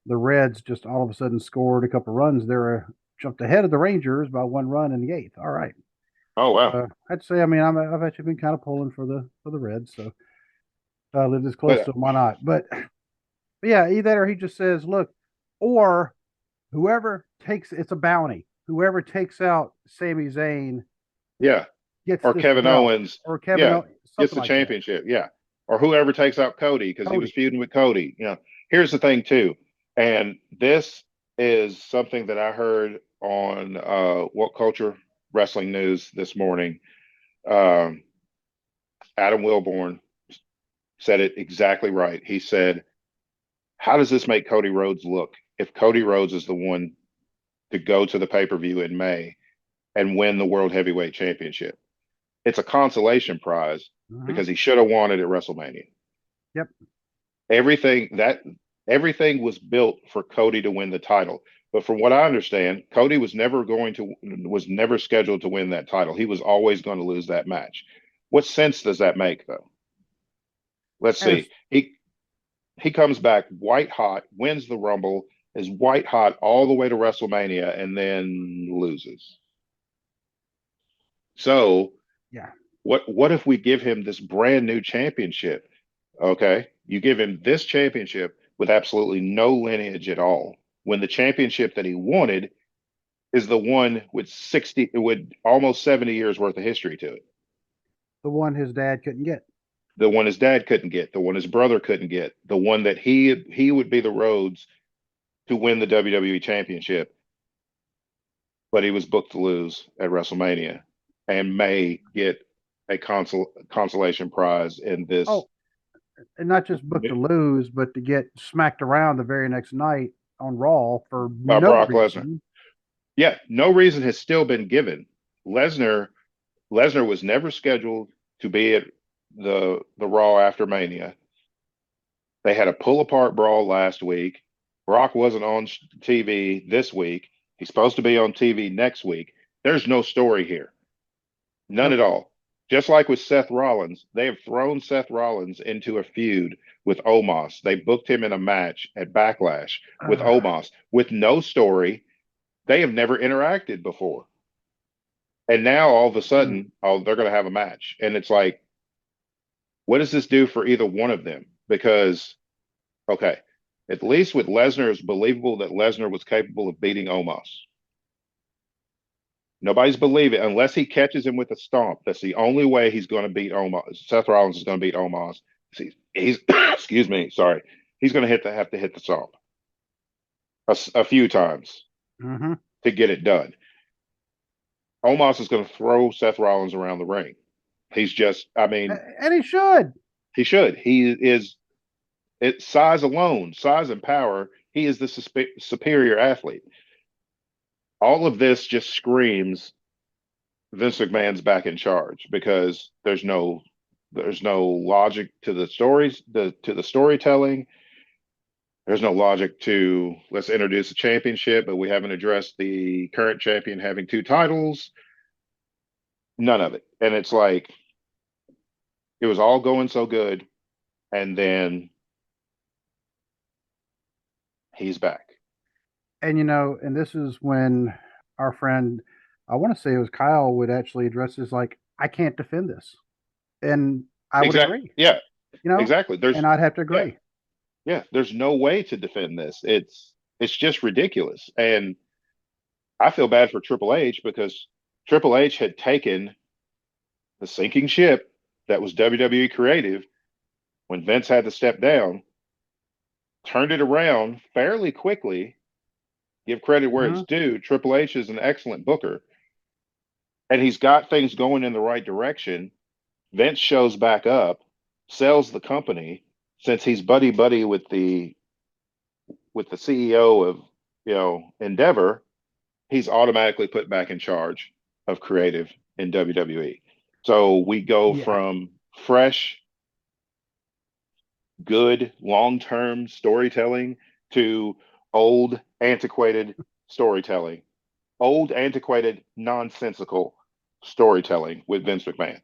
Speaker 1: the Reds just all of a sudden scored a couple runs. They're jumped ahead of the Rangers by one run in the eighth. All right.
Speaker 2: Oh wow.
Speaker 1: I'd say. I mean, I've actually been kind of pulling for the Reds, so live this close
Speaker 2: But
Speaker 1: to them. Why not? But yeah, either he just says, look, or whoever takes it's a bounty. Whoever takes out Sami Zayn
Speaker 2: yeah,
Speaker 1: gets
Speaker 2: or
Speaker 1: this
Speaker 2: Kevin
Speaker 1: belt,
Speaker 2: Owens,
Speaker 1: or Kevin,
Speaker 2: yeah, gets
Speaker 1: something
Speaker 2: the
Speaker 1: like that.
Speaker 2: championship. Yeah, or whoever takes out Cody because he was
Speaker 1: Cody,
Speaker 2: feuding with Cody. You know, here's the thing too, and this is something that I heard on What Culture Wrestling News this morning. Um, Adam Wilborn said it exactly right. He said, "How does this make Cody Rhodes look if Cody Rhodes is the one to go to the pay-per-view in May and win the World Heavyweight Championship? It's a consolation prize
Speaker 1: Hmm.
Speaker 2: because he should have won it at WrestleMania.
Speaker 1: Yep.
Speaker 2: Everything that everything was built for Cody to win the title. But from what I understand, Cody was never scheduled to win that title. He was always going to lose that match. What sense does that make though? Let's
Speaker 1: And
Speaker 2: see.
Speaker 1: it's
Speaker 2: He comes back white hot, wins the Rumble, is white hot all the way to WrestleMania, and then loses. So
Speaker 1: yeah.
Speaker 2: what if we give him this brand new championship? Okay. You give him this championship with absolutely no lineage at all. When the championship that he wanted is the one with 60, with almost 70 years worth of history to it.
Speaker 1: The one his dad couldn't get.
Speaker 2: The one his dad couldn't get, the one his brother couldn't get, the one that he would be the Rhodes to win the WWE championship, but he was booked to lose at WrestleMania and may get a consolation prize in this.
Speaker 1: Oh, and not just booked to lose, but to get smacked around the very next night on Raw for
Speaker 2: By
Speaker 1: no
Speaker 2: Brock Lesnar.
Speaker 1: reason.
Speaker 2: Yeah, no reason has still been given. Lesnar Lesnar was never scheduled to be at the Raw after Mania. They had a pull apart brawl last week. Brock wasn't on TV this week. He's supposed to be on TV next week. There's no story here. None
Speaker 1: Nope.
Speaker 2: at all. Just like with Seth Rollins, they have thrown Seth Rollins into a feud with Omos. They booked him in a match at Backlash with Omos with no story. They have never interacted before. And now all of a
Speaker 1: Mm.
Speaker 2: sudden, oh, they're going to have a match. And it's like, what does this do for either one of them? Because, okay, at least with Lesnar, it's believable that Lesnar was capable of beating Omos. Nobody's believing unless he catches him with a stomp. That's the only way he's going to beat Omos. Seth Rollins is going to beat Omos. He's excuse me, sorry. He's going to have to hit the stomp a few times
Speaker 1: Mm-hmm.
Speaker 2: to get it done. Omos is going to throw Seth Rollins around the ring. He's just, I mean,
Speaker 1: And he should.
Speaker 2: he should. He is it size alone, size and power. He is the superior athlete. All of this just screams Vince McMahon's back in charge because there's no logic to the stories, to the storytelling. There's no logic to let's introduce a championship, but we haven't addressed the current champion having two titles. None of it. And it's like it was all going so good, and then he's back.
Speaker 1: And this is when our friend, I want to say it was Kyle, would actually address this like, I can't defend this. And I would
Speaker 2: Exactly.
Speaker 1: agree,
Speaker 2: Yeah,
Speaker 1: you know,
Speaker 2: exactly.
Speaker 1: and I'd have to
Speaker 2: Yeah,
Speaker 1: agree.
Speaker 2: yeah. There's no way to defend this. It's just ridiculous. And I feel bad for Triple H because Triple H had taken the sinking ship that was WWE creative when Vince had to step down, turned it around fairly quickly. Give credit where
Speaker 1: Hmm.
Speaker 2: it's due. Triple H is an excellent booker, and he's got things going in the right direction. Vince shows back up, sells the company since he's buddy buddy with the CEO of Endeavor. He's automatically put back in charge of creative in WWE. So we go
Speaker 1: Yeah.
Speaker 2: from fresh, good, long term storytelling to old, antiquated storytelling, old, antiquated, nonsensical storytelling with Vince McMahon.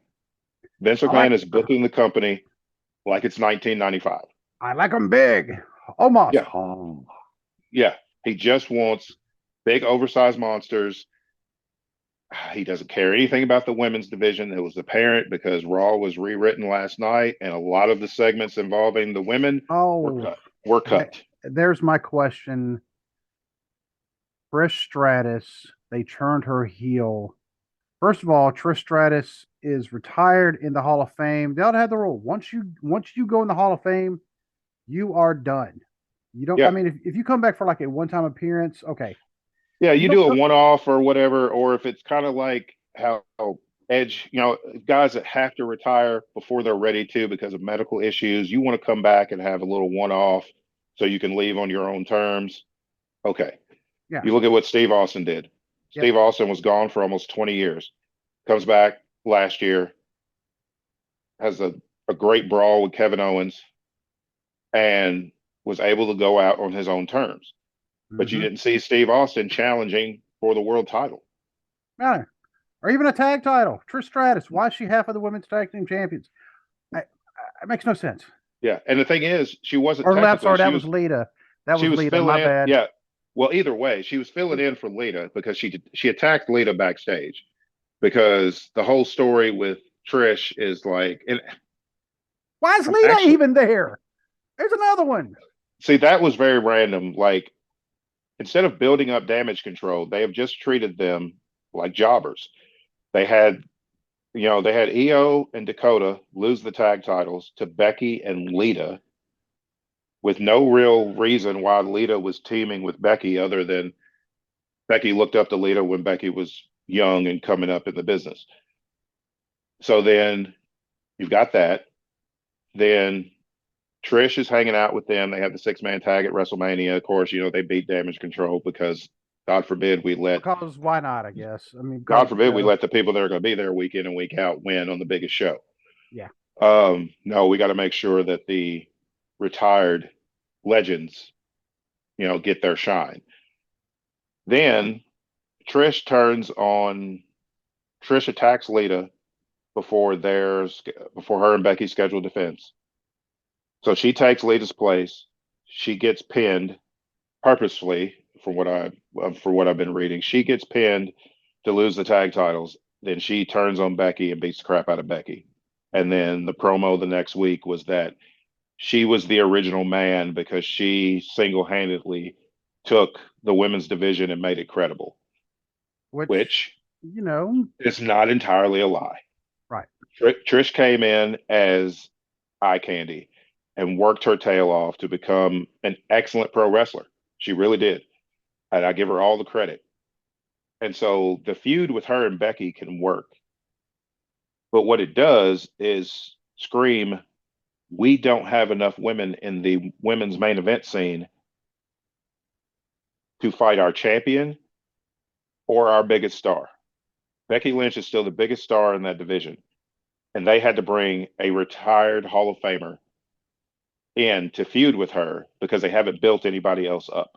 Speaker 2: Vince
Speaker 1: I like
Speaker 2: McMahon is booking the company like it's 1995.
Speaker 1: I like them big. Almost.
Speaker 2: Yeah,
Speaker 1: Oh.
Speaker 2: yeah. He just wants big, oversized monsters. He doesn't care anything about the women's division. It was apparent because Raw was rewritten last night, and a lot of the segments involving the women were
Speaker 1: Oh,
Speaker 2: cut. Were cut.
Speaker 1: there's my question. Trish Stratus, they turned her heel. First of all, Trish Stratus is retired in the Hall of Fame. They ought to have the rule. Once you go in the Hall of Fame, you are done. You don't. I
Speaker 2: Yeah.
Speaker 1: mean, if you come back for like a one time appearance, okay.
Speaker 2: Yeah,
Speaker 1: You
Speaker 2: you
Speaker 1: don't.
Speaker 2: do a one off or whatever, or if it's kind of like how Edge, guys that have to retire before they're ready to because of medical issues, you want to come back and have a little one off so you can leave on your own terms. Okay.
Speaker 1: Yeah.
Speaker 2: You look at what Steve Austin did.
Speaker 1: Yep.
Speaker 2: Steve Austin was gone for almost 20 years, comes back last year, has a great brawl with Kevin Owens, and was able to go out on his own terms. But you
Speaker 1: Mm-hmm.
Speaker 2: didn't see Steve Austin challenging for the world title.
Speaker 1: No. Or even a tag title. Trish Stratus. Why is she half of the women's tag team champions? It makes no sense.
Speaker 2: Yeah, and the thing is, she wasn't
Speaker 1: Or I'm
Speaker 2: technically
Speaker 1: sorry, that was Lita. That
Speaker 2: she
Speaker 1: was
Speaker 2: was
Speaker 1: Lita.
Speaker 2: filling
Speaker 1: My
Speaker 2: in.
Speaker 1: bad.
Speaker 2: Yeah, well, either way, she was filling in for Lita because she attacked Lita backstage because the whole story with Trish is like, and
Speaker 1: Why is
Speaker 2: I'm
Speaker 1: Lita
Speaker 2: actually
Speaker 1: even there? There's another one.
Speaker 2: see that was very random. Like instead of building up damage control, they have just treated them like jobbers. They had they had Io and Dakota lose the tag titles to Becky and Lita with no real reason why Lita was teaming with Becky other than Becky looked up to Lita when Becky was young and coming up in the business. So then you've got that. Then Trish is hanging out with them. They have the 6-man tag at WrestleMania. Of course, they beat Damage Control because
Speaker 1: Because why not? I guess. I mean,
Speaker 2: God
Speaker 1: because
Speaker 2: forbid we let the people that are going to be there week in and week out win on the biggest show.
Speaker 1: yeah.
Speaker 2: No, we got to make sure that the retired legends, get their shine. Then Trish attacks Lita before her and Becky scheduled defense. So she takes Lita's place. She gets pinned purposefully, for what I've been reading. She gets pinned to lose the tag titles. Then she turns on Becky and beats the crap out of Becky. And then the promo the next week was that she was the original man because she single-handedly took the women's division and made it credible,
Speaker 1: Which,
Speaker 2: which
Speaker 1: you know,
Speaker 2: is not entirely a lie.
Speaker 1: right.
Speaker 2: Trish came in as eye candy and worked her tail off to become an excellent pro wrestler. She really did. And I give her all the credit. And so the feud with her and Becky can work. But what it does is scream, we don't have enough women in the women's main event scene to fight our champion or our biggest star. Becky Lynch is still the biggest star in that division. And they had to bring a retired Hall of Famer in to feud with her because they haven't built anybody else up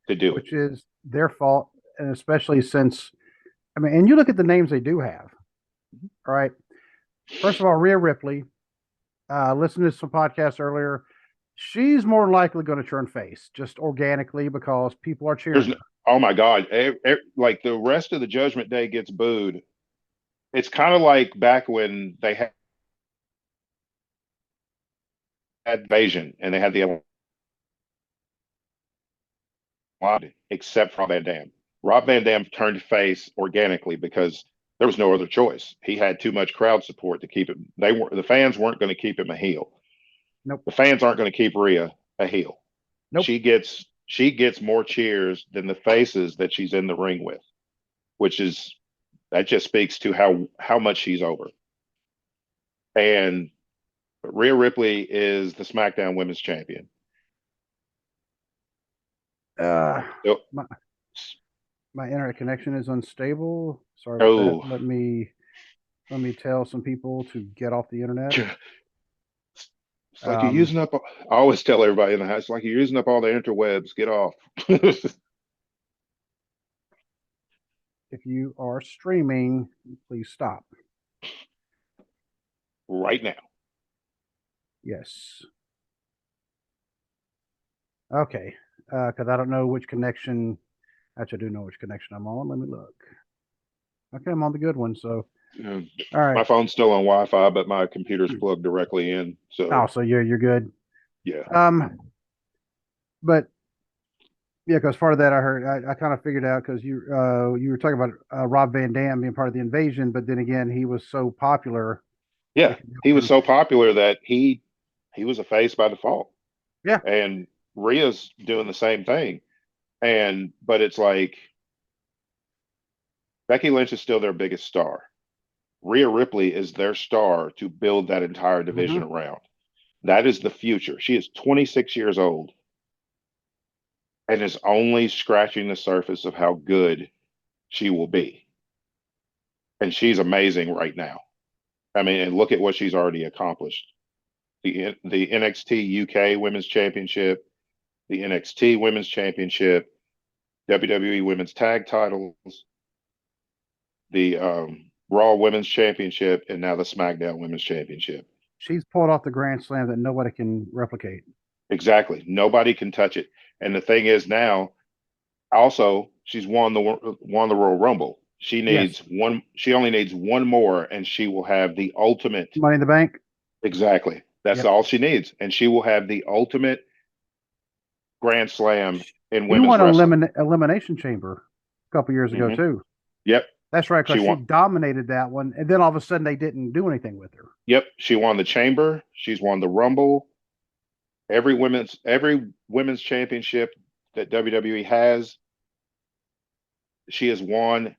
Speaker 2: to do it.
Speaker 1: Which is their fault, and especially since I mean, and you look at the names they do have. All right. First of all, Rhea Ripley. Listened to some podcasts earlier. She's more likely going to turn face just organically because people are cheering
Speaker 2: There's
Speaker 1: her.
Speaker 2: oh my god, like the rest of the Judgment Day gets booed. It's kind of like back when they had Invasion and they had the except for Rob Van Dam. Rob Van Dam turned face organically because there was no other choice. He had too much crowd support to keep him. The fans weren't going to keep him a heel.
Speaker 1: Nope.
Speaker 2: The fans aren't going to keep Rhea a heel.
Speaker 1: Nope.
Speaker 2: She gets more cheers than the faces that she's in the ring with, which is that just speaks to how much she's over. And Rhea Ripley is the SmackDown Women's Champion. So,
Speaker 1: My, my internet connection is unstable. Sorry about that.
Speaker 2: oh,
Speaker 1: Let me tell some people to get off the internet.
Speaker 2: it's like you're
Speaker 1: Um,
Speaker 2: using up. I always tell everybody in the house, it's like you're using up all the interwebs. Get off
Speaker 1: if you are streaming, please stop.
Speaker 2: right now.
Speaker 1: Yes. Okay. Because I don't know which connection. Actually, I do know which connection I'm on. Let me look. Okay, I'm on the good one. So,
Speaker 2: Uh,
Speaker 1: all right.
Speaker 2: my phone's still on Wi-Fi, but my computer's plugged directly in.
Speaker 1: Oh,
Speaker 2: So
Speaker 1: so you're good.
Speaker 2: yeah,
Speaker 1: But yeah, because part of that I heard, I kind of figured out because you were talking about Rob Van Dam being part of the invasion, but then again, he was so popular.
Speaker 2: yeah.
Speaker 1: It could
Speaker 2: He
Speaker 1: go
Speaker 2: was
Speaker 1: in.
Speaker 2: so popular that he was a face by default.
Speaker 1: Yeah,
Speaker 2: And Rhea's doing the same thing. But it's like Becky Lynch is still their biggest star. Rhea Ripley is their star to build that entire division
Speaker 1: Hmm.
Speaker 2: around. That is the future. She is 26 years old and is only scratching the surface of how good she will be. And she's amazing right now. I mean, and look at what she's already accomplished. The NXT UK Women's Championship, the NXT Women's Championship, WWE Women's Tag Titles, the Raw Women's Championship, and now the SmackDown Women's Championship.
Speaker 1: She's pulled off the Grand Slam that nobody can replicate.
Speaker 2: Exactly. Nobody can touch it. And the thing is now, also, she's won the Royal Rumble. She
Speaker 1: Yes,
Speaker 2: needs one. She only needs one more, and she will have the ultimate.
Speaker 1: Money in the Bank.
Speaker 2: Exactly. That's
Speaker 1: Yep.
Speaker 2: all she needs, and she will have the ultimate Grand Slam in
Speaker 1: She
Speaker 2: women's
Speaker 1: won
Speaker 2: wrestling.
Speaker 1: Elimination Chamber a couple years ago
Speaker 2: Hmm.
Speaker 1: too.
Speaker 2: Yep.
Speaker 1: That's right,
Speaker 2: She
Speaker 1: because she
Speaker 2: won.
Speaker 1: dominated that one, and then all of a sudden they didn't do anything with her.
Speaker 2: Yep. She won the Chamber. She's won the Rumble. Every women's championship that WWE has, she has won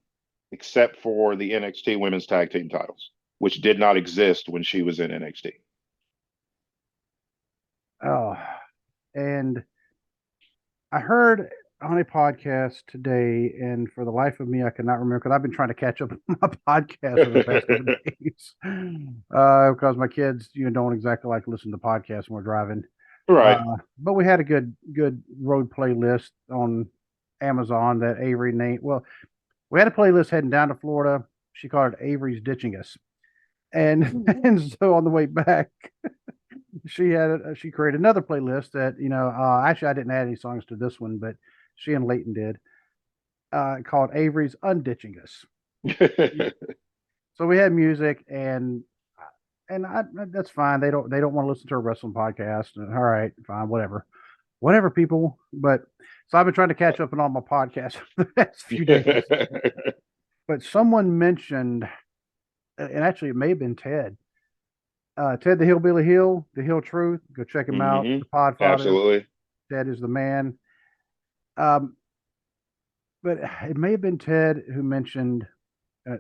Speaker 2: except for the NXT Women's Tag Team titles, which did not exist when she was in NXT.
Speaker 1: Oh, and I heard on a podcast today, and for the life of me, I cannot remember because I've been trying to catch up on my podcast over the past couple of days. Because my kids, don't exactly like to listen to podcasts when we're driving.
Speaker 2: Right.
Speaker 1: But we had a good road playlist on Amazon that Avery named. Well, we had a playlist heading down to Florida. She called it Avery's Ditching Us. And and so on the way back, she created another playlist that actually I didn't add any songs to this one, but she and Leighton did, called Avery's Unditching Us. So we had music, and that's fine. They don't want to listen to a wrestling podcast. All right, fine, whatever, people. But so I've been trying to catch up on all my podcasts for the past few days. But someone mentioned, and actually it may have been Ted. Ted the Hillbilly Hill, the Hill Truth. Go check him out.
Speaker 2: Hmm.
Speaker 1: The Podfather.
Speaker 2: Absolutely.
Speaker 1: Ted is the man. Um, but it may have been Ted who mentioned,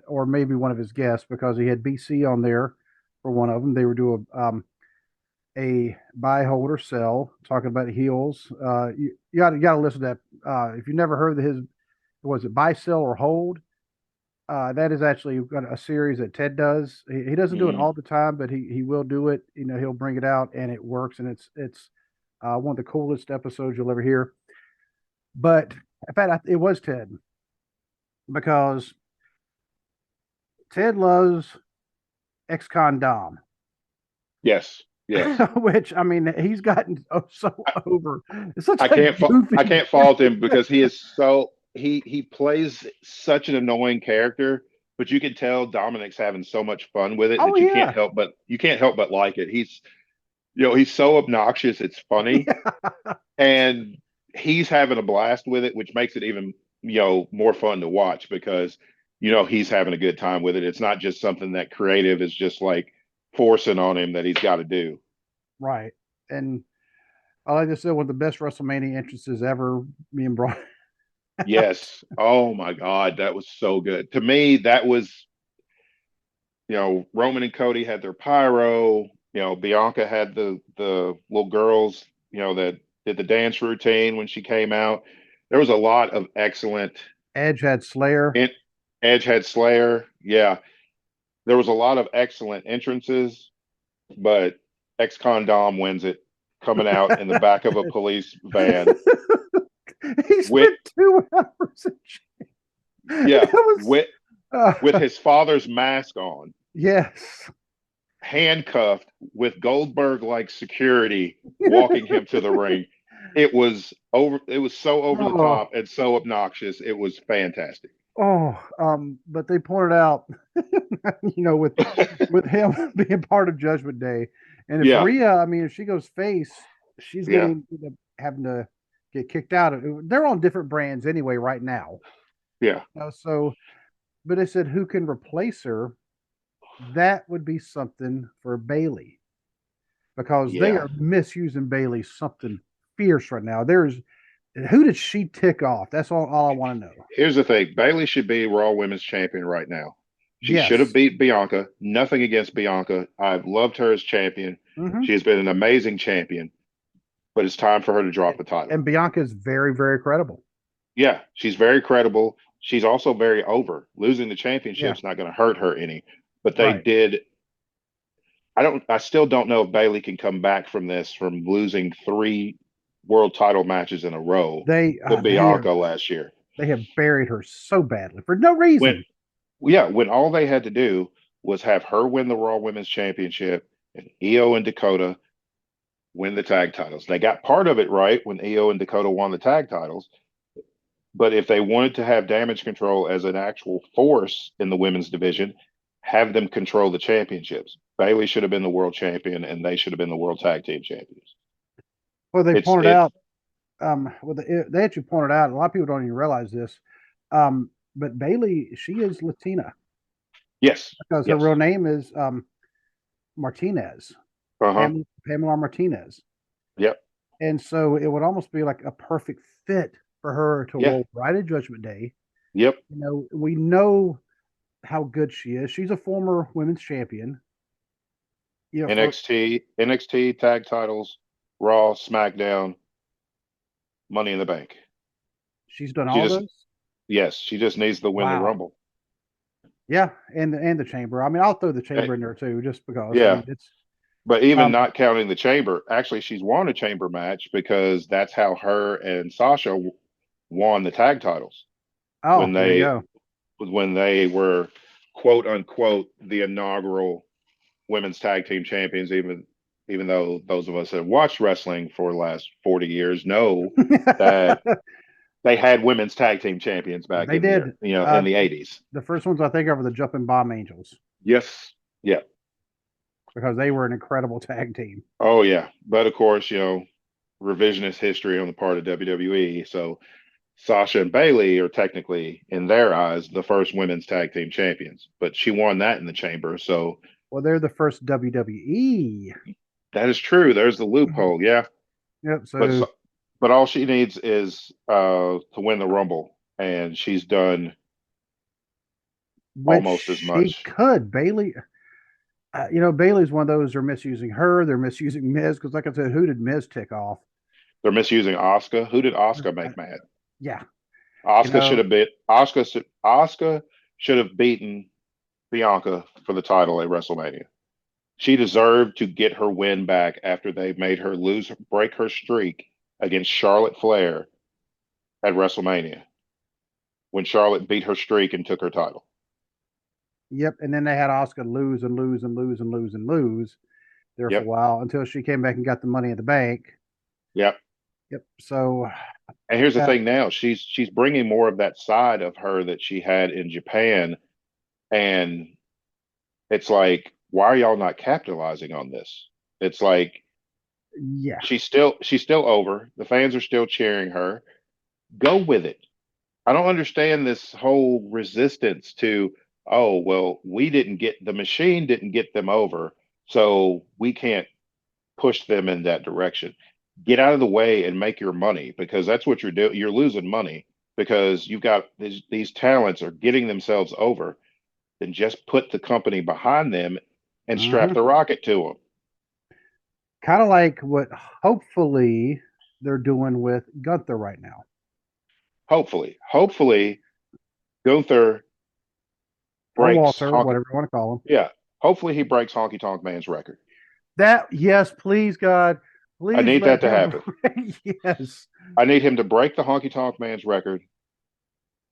Speaker 1: or maybe one of his guests, because he had BC on there for one of them. They were doing a buy, hold, or sell, talking about heels. You got to listen to that. If you never heard of his, was it buy, sell, or hold? That is actually a series that Ted does. He doesn't do it
Speaker 2: Hmm.
Speaker 1: all the time, but he will do it. He'll bring it out and it works, and it's one of the coolest episodes you'll ever hear. But in fact, it was Ted because Ted loves ex-con Dom,
Speaker 2: Yes. Yes.
Speaker 1: which I mean he's gotten so
Speaker 2: I,
Speaker 1: over. It's such
Speaker 2: I
Speaker 1: a
Speaker 2: can't
Speaker 1: goofy
Speaker 2: I can't fault him
Speaker 1: character.
Speaker 2: because he is so he plays such an annoying character, but you can tell Dominic's having so much fun with it
Speaker 1: Oh
Speaker 2: that
Speaker 1: yeah,
Speaker 2: you can't help but like it. He's so obnoxious, it's funny,
Speaker 1: yeah,
Speaker 2: and he's having a blast with it, which makes it even more fun to watch because he's having a good time with it. It's not just something that creative is just like forcing on him that he's got to do.
Speaker 1: right. And I like I said, one of the best WrestleMania entrances ever being brought.
Speaker 2: Yes. Oh my God, that was so good. To me, that was, Roman and Cody had their pyro. Bianca had the little girls, that did the dance routine when she came out. There was a lot of excellent.
Speaker 1: Edge had Slayer.
Speaker 2: In, Edge had Slayer. Yeah, there was a lot of excellent entrances, but ex-con Dom wins it, coming out in the back of a police van
Speaker 1: He
Speaker 2: with,
Speaker 1: spent 2 hours.
Speaker 2: yeah,
Speaker 1: It was
Speaker 2: with
Speaker 1: uh,
Speaker 2: his father's mask on,
Speaker 1: yes.
Speaker 2: handcuffed with Goldberg like security walking him to the ring. It was so over the
Speaker 1: Oh,
Speaker 2: top and so obnoxious. It was fantastic.
Speaker 1: but they pointed out, with him being part of Judgment Day, and if
Speaker 2: Yeah,
Speaker 1: Rhea, I mean, if she goes face, she's
Speaker 2: yeah,
Speaker 1: getting having to get kicked out. They're on different brands anyway right now.
Speaker 2: yeah,
Speaker 1: So, but they said who can replace her? That would be something for Bailey because they
Speaker 2: yeah.
Speaker 1: are misusing Bailey something fierce right now. There's who did she tick off? That's all I want to know.
Speaker 2: Here's the thing: Bailey should be Raw Women's Champion right now. She should have
Speaker 1: Yes.
Speaker 2: beat Bianca. Nothing against Bianca. I've loved her as champion.
Speaker 1: Hmm.
Speaker 2: She has been an amazing champion, but it's time for her to drop the title.
Speaker 1: And Bianca is very, very credible.
Speaker 2: Yeah, she's very credible. She's also very over. Losing the
Speaker 1: Yeah.
Speaker 2: championship's not going to hurt her any. But they
Speaker 1: Right.
Speaker 2: did. I still don't know if Bailey can come back from this from losing three world title matches in a row
Speaker 1: They
Speaker 2: to
Speaker 1: they are
Speaker 2: Bianca last year.
Speaker 1: they have buried her so badly for no
Speaker 2: When
Speaker 1: reason.
Speaker 2: yeah, when all they had to do was have her win the Raw Women's Championship and Io and Dakota win the tag titles. They got part of it right when Io and Dakota won the tag titles. But if they wanted to have Damage Control as an actual force in the women's division, have them control the championships. Bailey should have been the world champion, and they should have been the world tag team champions.
Speaker 1: Well, they
Speaker 2: It's
Speaker 1: pointed
Speaker 2: it.
Speaker 1: out. They actually pointed out. A lot of people don't even realize this. But Bailey, she is Latina
Speaker 2: Yes,
Speaker 1: because her
Speaker 2: yes.
Speaker 1: real name is Martinez,
Speaker 2: Uh huh.
Speaker 1: Pamela Martinez.
Speaker 2: Yep.
Speaker 1: And so it would almost be like a perfect fit for her to
Speaker 2: Yeah.
Speaker 1: roll right at Judgment Day.
Speaker 2: Yep.
Speaker 1: We know how good she is. She's a former women's champion. For
Speaker 2: NXT tag titles, Raw, SmackDown, Money in the Bank.
Speaker 1: she's done
Speaker 2: She
Speaker 1: all
Speaker 2: just
Speaker 1: those.
Speaker 2: yes, she just needs to win the
Speaker 1: Wow.
Speaker 2: Rumble.
Speaker 1: Yeah, and the chamber. I mean, I'll throw the
Speaker 2: Eh,
Speaker 1: chamber in there too, just because. I
Speaker 2: Yeah,
Speaker 1: mean, it's
Speaker 2: but even
Speaker 1: um.
Speaker 2: not counting the chamber, actually, she's won a chamber match because that's how her and Sasha won the tag titles when
Speaker 1: Oh, there you go.
Speaker 2: they were quote unquote the inaugural women's tag team champions. Even though those of us that have watched wrestling for the last 40 years know that they had women's tag team champions back
Speaker 1: They
Speaker 2: in the
Speaker 1: did.
Speaker 2: in the 80s.
Speaker 1: The first ones I think of are the Jumping Bomb Angels
Speaker 2: Yes, yeah,
Speaker 1: because they were an incredible tag team.
Speaker 2: oh yeah. But of course, revisionist history on the part of WWE. So Sasha and Bailey are technically, in their eyes, the first women's tag team champions, but she won that in the chamber. So
Speaker 1: Well, they're the first WWE.
Speaker 2: that is true. There's the loophole. Yeah.
Speaker 1: Yep.
Speaker 2: But
Speaker 1: So,
Speaker 2: but all she needs is to win the Rumble, and she's done
Speaker 1: which
Speaker 2: almost as
Speaker 1: she
Speaker 2: much.
Speaker 1: could. Bailey, Bailey's one of those. They're misusing her. They're misusing Miz because, like I said, who did Miz tick off?
Speaker 2: They're misusing Oscar. Who did Oscar
Speaker 1: Uh,
Speaker 2: make mad?
Speaker 1: yeah. You
Speaker 2: Oscar should
Speaker 1: know,
Speaker 2: have been Oscar. Oscar should have beaten Bianca for the title at WrestleMania. She deserved to get her win back after they made her break her streak against Charlotte Flair at WrestleMania when Charlotte beat her streak and took her title.
Speaker 1: yep. And then they had Oscar lose and lose and lose and lose and lose there for a
Speaker 2: Yep.
Speaker 1: while until she came back and got the money in the bank.
Speaker 2: Yep.
Speaker 1: Yep. So,
Speaker 2: And here's the
Speaker 1: uh,
Speaker 2: thing now, she's bringing more of that side of her that she had in Japan, and it's like, why are y'all not capitalizing on this? It's like
Speaker 1: yeah.
Speaker 2: she's still over. The fans are still cheering her. Go with it. I don't understand this whole resistance to, oh, well, the machine didn't get them over, so we can't push them in that direction. Get out of the way and make your money because that's what you're doing. You're losing money because you've got these talents are getting themselves over. Then just put the company behind them and strap
Speaker 1: Hmm.
Speaker 2: the rocket to them.
Speaker 1: Kind of like what hopefully they're doing with Gunther right now.
Speaker 2: Hopefully, Gunther
Speaker 1: Or
Speaker 2: breaks
Speaker 1: Walter,
Speaker 2: Honky.
Speaker 1: whatever you want to call him.
Speaker 2: Yeah, hopefully he breaks Honky Tonk Man's record.
Speaker 1: That, yes, please, God,
Speaker 2: I
Speaker 1: please
Speaker 2: need that
Speaker 1: let
Speaker 2: to
Speaker 1: him.
Speaker 2: happen.
Speaker 1: Yes.
Speaker 2: I need him to break the Honky Tonk Man's record.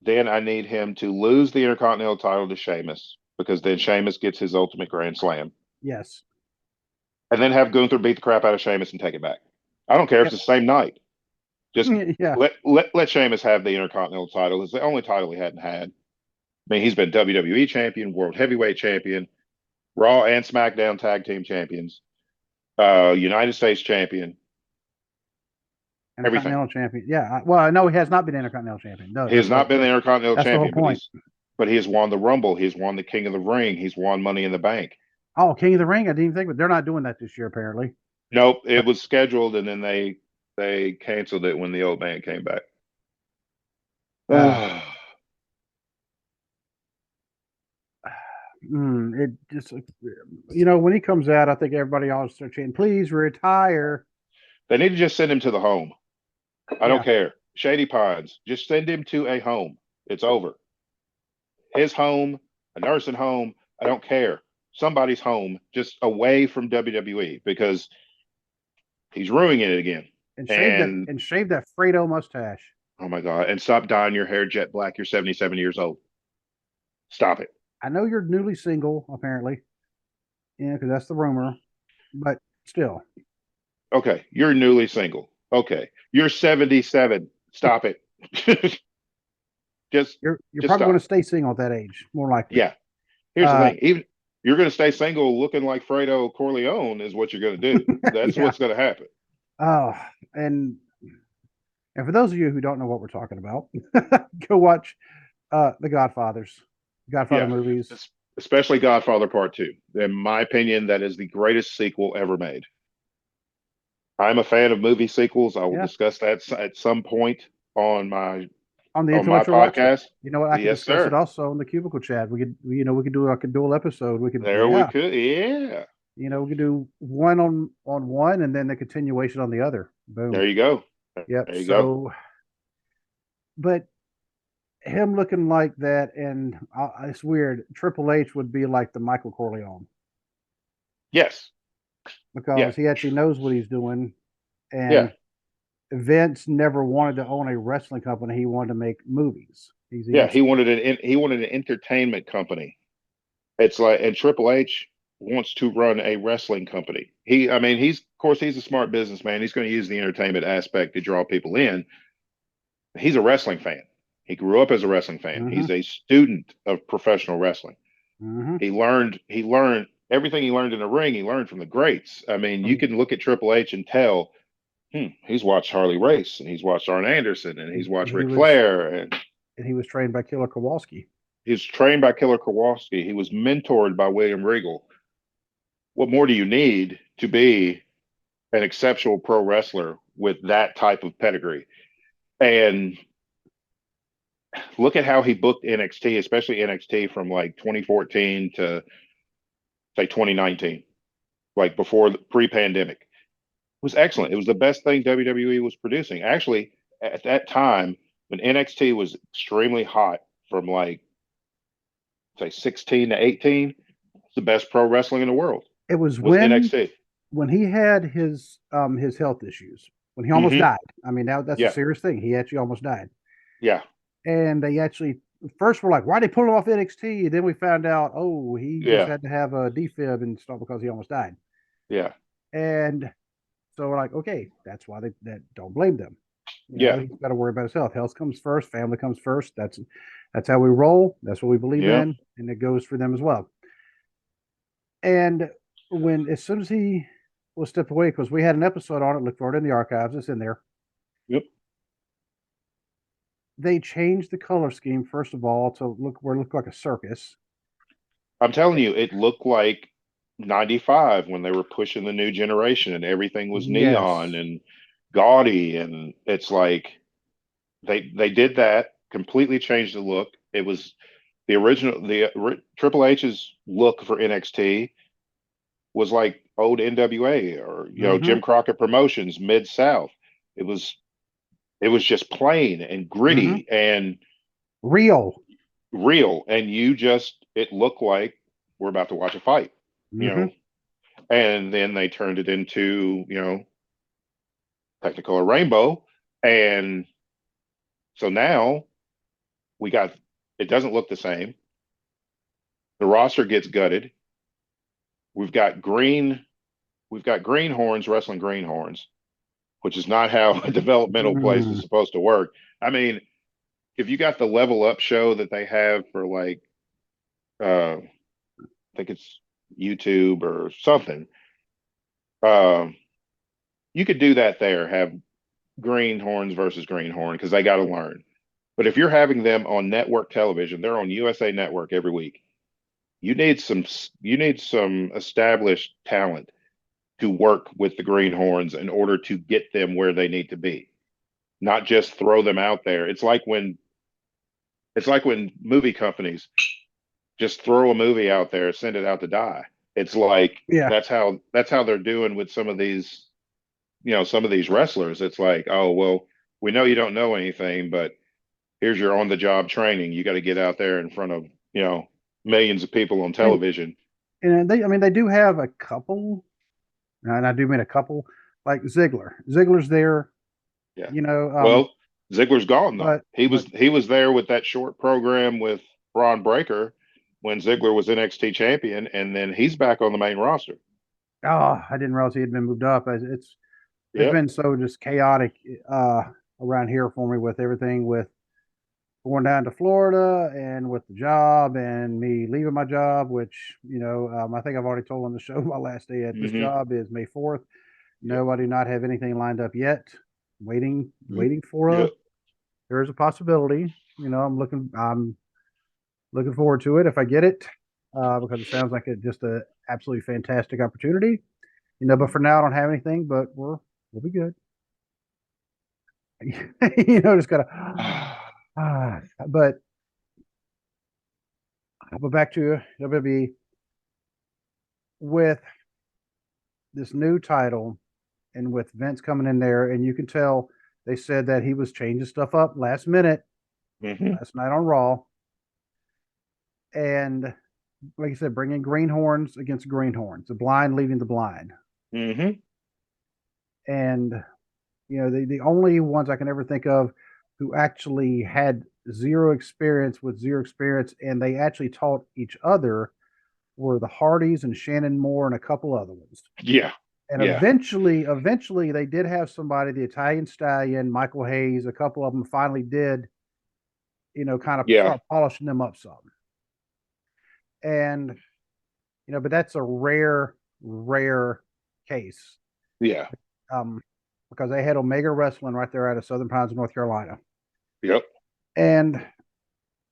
Speaker 2: Then I need him to lose the Intercontinental title to Sheamus because then Sheamus gets his ultimate Grand Slam.
Speaker 1: Yes.
Speaker 2: And then have Gunther beat the crap out of Sheamus and take it back. I don't care if
Speaker 1: Yep.
Speaker 2: it's the same night. Just
Speaker 1: Yeah.
Speaker 2: let Sheamus have the Intercontinental title. It's the only title he hadn't had. I mean, he's been WWE champion, World Heavyweight champion, Raw and SmackDown tag team champions, United States champion, everything.
Speaker 1: Intercontinental champion. Yeah. Well, no, he has not been Intercontinental champion. No,
Speaker 2: He has not been the Intercontinental
Speaker 1: that's the whole
Speaker 2: champion,
Speaker 1: point.
Speaker 2: but he has won the Rumble. He's won the King of the Ring. He's won Money in the Bank.
Speaker 1: Oh, King of the Ring. I didn't even think, but they're not doing that this year, apparently.
Speaker 2: Nope, it was scheduled, and then They canceled it when the old man came back.
Speaker 1: Uh,
Speaker 2: Oh,
Speaker 1: it just, when he comes out, I think everybody always starts chanting, "Please retire."
Speaker 2: they need to just send him to the home. I don't
Speaker 1: Yeah,
Speaker 2: care. Shady Pines, just send him to a home. It's over. His home, a nursing home. I don't care. Somebody's home, just away from WWE because he's ruining it again.
Speaker 1: and
Speaker 2: And
Speaker 1: shave that Fredo mustache.
Speaker 2: oh my God, and stop dyeing your hair jet black. You're 77 years old. Stop it.
Speaker 1: I know you're newly single, apparently, because that's the rumor, but still,
Speaker 2: Okay, you're newly single. Okay, you're 77. Stop it. just
Speaker 1: you're
Speaker 2: just
Speaker 1: probably going
Speaker 2: stop.
Speaker 1: to stay single at that age, more likely.
Speaker 2: Yeah. Here's the
Speaker 1: Uh,
Speaker 2: thing. Even you're going to stay single looking like Fredo Corleone is what you're going to do. That's
Speaker 1: yeah.
Speaker 2: what's going to happen.
Speaker 1: Oh, and and for those of you who don't know what we're talking about, go watch the Godfather
Speaker 2: Yeah.
Speaker 1: movies.
Speaker 2: Especially Godfather Part 2. In my opinion, that is the greatest sequel ever made. I'm a fan of movie sequels. I will
Speaker 1: Yeah,
Speaker 2: discuss that at some point on my
Speaker 1: on the
Speaker 2: on my
Speaker 1: intellectual watcher.
Speaker 2: podcast.
Speaker 1: You know what? I could
Speaker 2: Yes,
Speaker 1: discuss it
Speaker 2: sir.
Speaker 1: also in the cubicle chat. We could do like a dual episode.
Speaker 2: There we could. Yeah.
Speaker 1: We could do one on one and then the continuation on the other.
Speaker 2: There
Speaker 1: Boom.
Speaker 2: you go.
Speaker 1: Yep.
Speaker 2: There you go.
Speaker 1: So, but him looking like that, and it's weird. Triple H would be like the Michael Corleone
Speaker 2: Yes. Yeah.
Speaker 1: because he actually knows what he's doing,
Speaker 2: Yeah.
Speaker 1: and Vince never wanted to own a wrestling company. He wanted to make movies. He
Speaker 2: Yeah.
Speaker 1: was
Speaker 2: He wanted an entertainment company. It's like, and Triple H wants to run a wrestling company. I mean, of course, he's a smart businessman. He's going to use the entertainment aspect to draw people in. He's a wrestling fan. He grew up as a wrestling fan.
Speaker 1: mm-hmm,
Speaker 2: He's a student of professional wrestling.
Speaker 1: mm-hmm.
Speaker 2: He learned everything he learned in the ring. He learned from the greats. I mean, you can look at Triple H and tell, he's watched Harley Race and he's watched Arn Anderson and he's watched
Speaker 1: He
Speaker 2: Ric
Speaker 1: was
Speaker 2: Flair and
Speaker 1: and he was trained by Killer Kowalski.
Speaker 2: he's trained by Killer Kowalski. He was mentored by William Regal. What more do you need to be an exceptional pro wrestler with that type of pedigree? And look at how he booked NXT, especially NXT from like 2014 to say 2019, like before the pre-pandemic. It was excellent. It was the best thing WWE was producing. Actually, at that time when NXT was extremely hot from like say 16 to 18, it's the best pro wrestling in the world
Speaker 1: It was
Speaker 2: was NXT.
Speaker 1: when he had his health issues, when he almost
Speaker 2: Mm-hmm.
Speaker 1: died. I mean, that's a
Speaker 2: Yeah.
Speaker 1: serious thing. He actually almost died,
Speaker 2: Yeah.
Speaker 1: and they actually first were like, "Why they pull him off NXT?" And then we found out, oh, he just
Speaker 2: Yeah.
Speaker 1: had to have a defib and stuff because he almost died.
Speaker 2: Yeah.
Speaker 1: And so we're like, okay, that's why they that don't blame them.
Speaker 2: Yeah.
Speaker 1: He's got to worry about his health. Health comes first. Family comes first. That's how we roll. That's what we believe
Speaker 2: Yeah.
Speaker 1: in, and it goes for them as well. And as soon as he was stepped away, because we had an episode on it, look for it in the archives. It's in there.
Speaker 2: Yep.
Speaker 1: They changed the color scheme first of all to look like a circus.
Speaker 2: I'm telling you, it looked like 95 when they were pushing the new generation and everything was neon
Speaker 1: Yes.
Speaker 2: and gaudy. And it's like they did that, completely changed the look. It was Triple H's look for NXT was like old NWA or,
Speaker 1: Mm-hmm.
Speaker 2: Jim Crockett Promotions, Mid South. It was, it was just plain and
Speaker 1: Mm-hmm.
Speaker 2: gritty and
Speaker 1: Real.
Speaker 2: real. And it looked like we're about to watch a fight, you
Speaker 1: Mm-hmm.
Speaker 2: know, and then they turned it into Technicolor Rainbow, and so now we got it doesn't look the same. The roster gets gutted. We've got green. We've got greenhorns wrestling greenhorns, which is not how a developmental place is
Speaker 1: Mm.
Speaker 2: supposed to work. I mean, if you got the level up show that they have for like, I think it's YouTube or something, um, you could do that there. Have greenhorns versus greenhorn because they got to learn. But if you're having them on network television, they're on USA Network every week. You need some established talent to work with the greenhorns in order to get them where they need to be, not just throw them out there. It's like when movie companies just throw a movie out there, send it out to die. It's like
Speaker 1: Yeah.
Speaker 2: that's how they're doing with some of these wrestlers. It's like, oh well, we know you don't know anything, but here's your on the job training. You got to get out there in front of millions of people on
Speaker 1: And
Speaker 2: television.
Speaker 1: I mean, they do have a couple, and I do mean a couple, like Ziggler. Ziggler's there,
Speaker 2: Yeah.
Speaker 1: you know,
Speaker 2: Well, Ziggler's gone though.
Speaker 1: but
Speaker 2: He was he was there with that short program with Braun Breaker when Ziggler was NXT champion, and then he's back on the main roster.
Speaker 1: oh, I didn't realize he had been moved up. It's
Speaker 2: Yep.
Speaker 1: been so just chaotic uh, around here for me with everything with going down to Florida and with the job and me leaving my job, which I think I've already told on the show my last day at this
Speaker 2: Hmm.
Speaker 1: job is May 4th.
Speaker 2: Yep.
Speaker 1: No, I do not have anything lined up yet. Waiting for a
Speaker 2: Yep.
Speaker 1: there is a possibility. I'm looking forward to it if I get it, because it sounds like just a absolutely fantastic opportunity. But for now I don't have anything, but we'll be good. Just gotta ah, but back to WWE with this new title and with Vince coming in there, and you can tell they said that he was changing stuff up last minute
Speaker 2: Hmm.
Speaker 1: last night on Raw, and like you said, bringing greenhorns against greenhorns, the blind leading the blind,
Speaker 2: Hmm.
Speaker 1: and the only ones I can ever think of who actually had zero experience with zero experience, and they actually taught each other were the Hardys and Shannon Moore and a couple other ones.
Speaker 2: Yeah.
Speaker 1: And
Speaker 2: Yeah.
Speaker 1: eventually, they did have somebody, the Italian Stallion, Michael Hayes, a couple of them finally did, kind of
Speaker 2: Yeah.
Speaker 1: start polishing them up some. And but that's a rare case,
Speaker 2: Yeah.
Speaker 1: um, because they had Omega Wrestling right there out of Southern Pines, North Carolina,
Speaker 2: Yep.
Speaker 1: and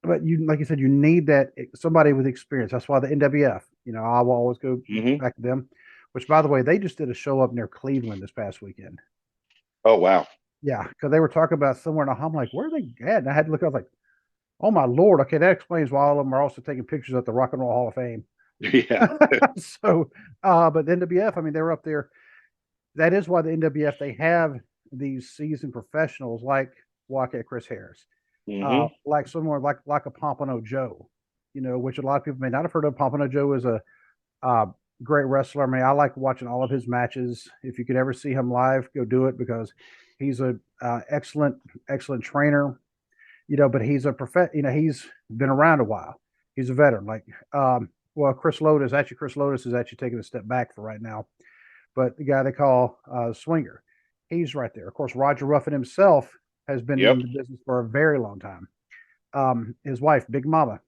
Speaker 1: but like you said, you need that somebody with experience. That's why the NWF, I will always go
Speaker 2: Hmm.
Speaker 1: back to them. Which, by the way, they just did a show up near Cleveland this past weekend.
Speaker 2: Oh wow.
Speaker 1: Yeah, because they were talking about somewhere, and I'm like, where are they at? And I had to look. I was like, oh my lord. Okay, that explains why all of them are also taking pictures at the Rock and Roll Hall of Fame.
Speaker 2: Yeah.
Speaker 1: So, but the NWF, I mean, they were up there. That is why the NWF they have these seasoned professionals like Wildcat Chris Harris,
Speaker 2: Hmm.
Speaker 1: like someone like a Pompano Joe, which a lot of people may not have heard of. Pompano Joe is a uh, great wrestler. I mean, I like watching all of his matches. If you could ever see him live, go do it because he's a excellent trainer. But he's a he's been around a while. He's a veteran. Well, Chris Lotus is actually taking a step back for right now. But the guy they call Swinger, he's right there. Of course, Roger Ruffin himself has been
Speaker 2: Yep.
Speaker 1: in the business for a very long time. His wife, Big Mama,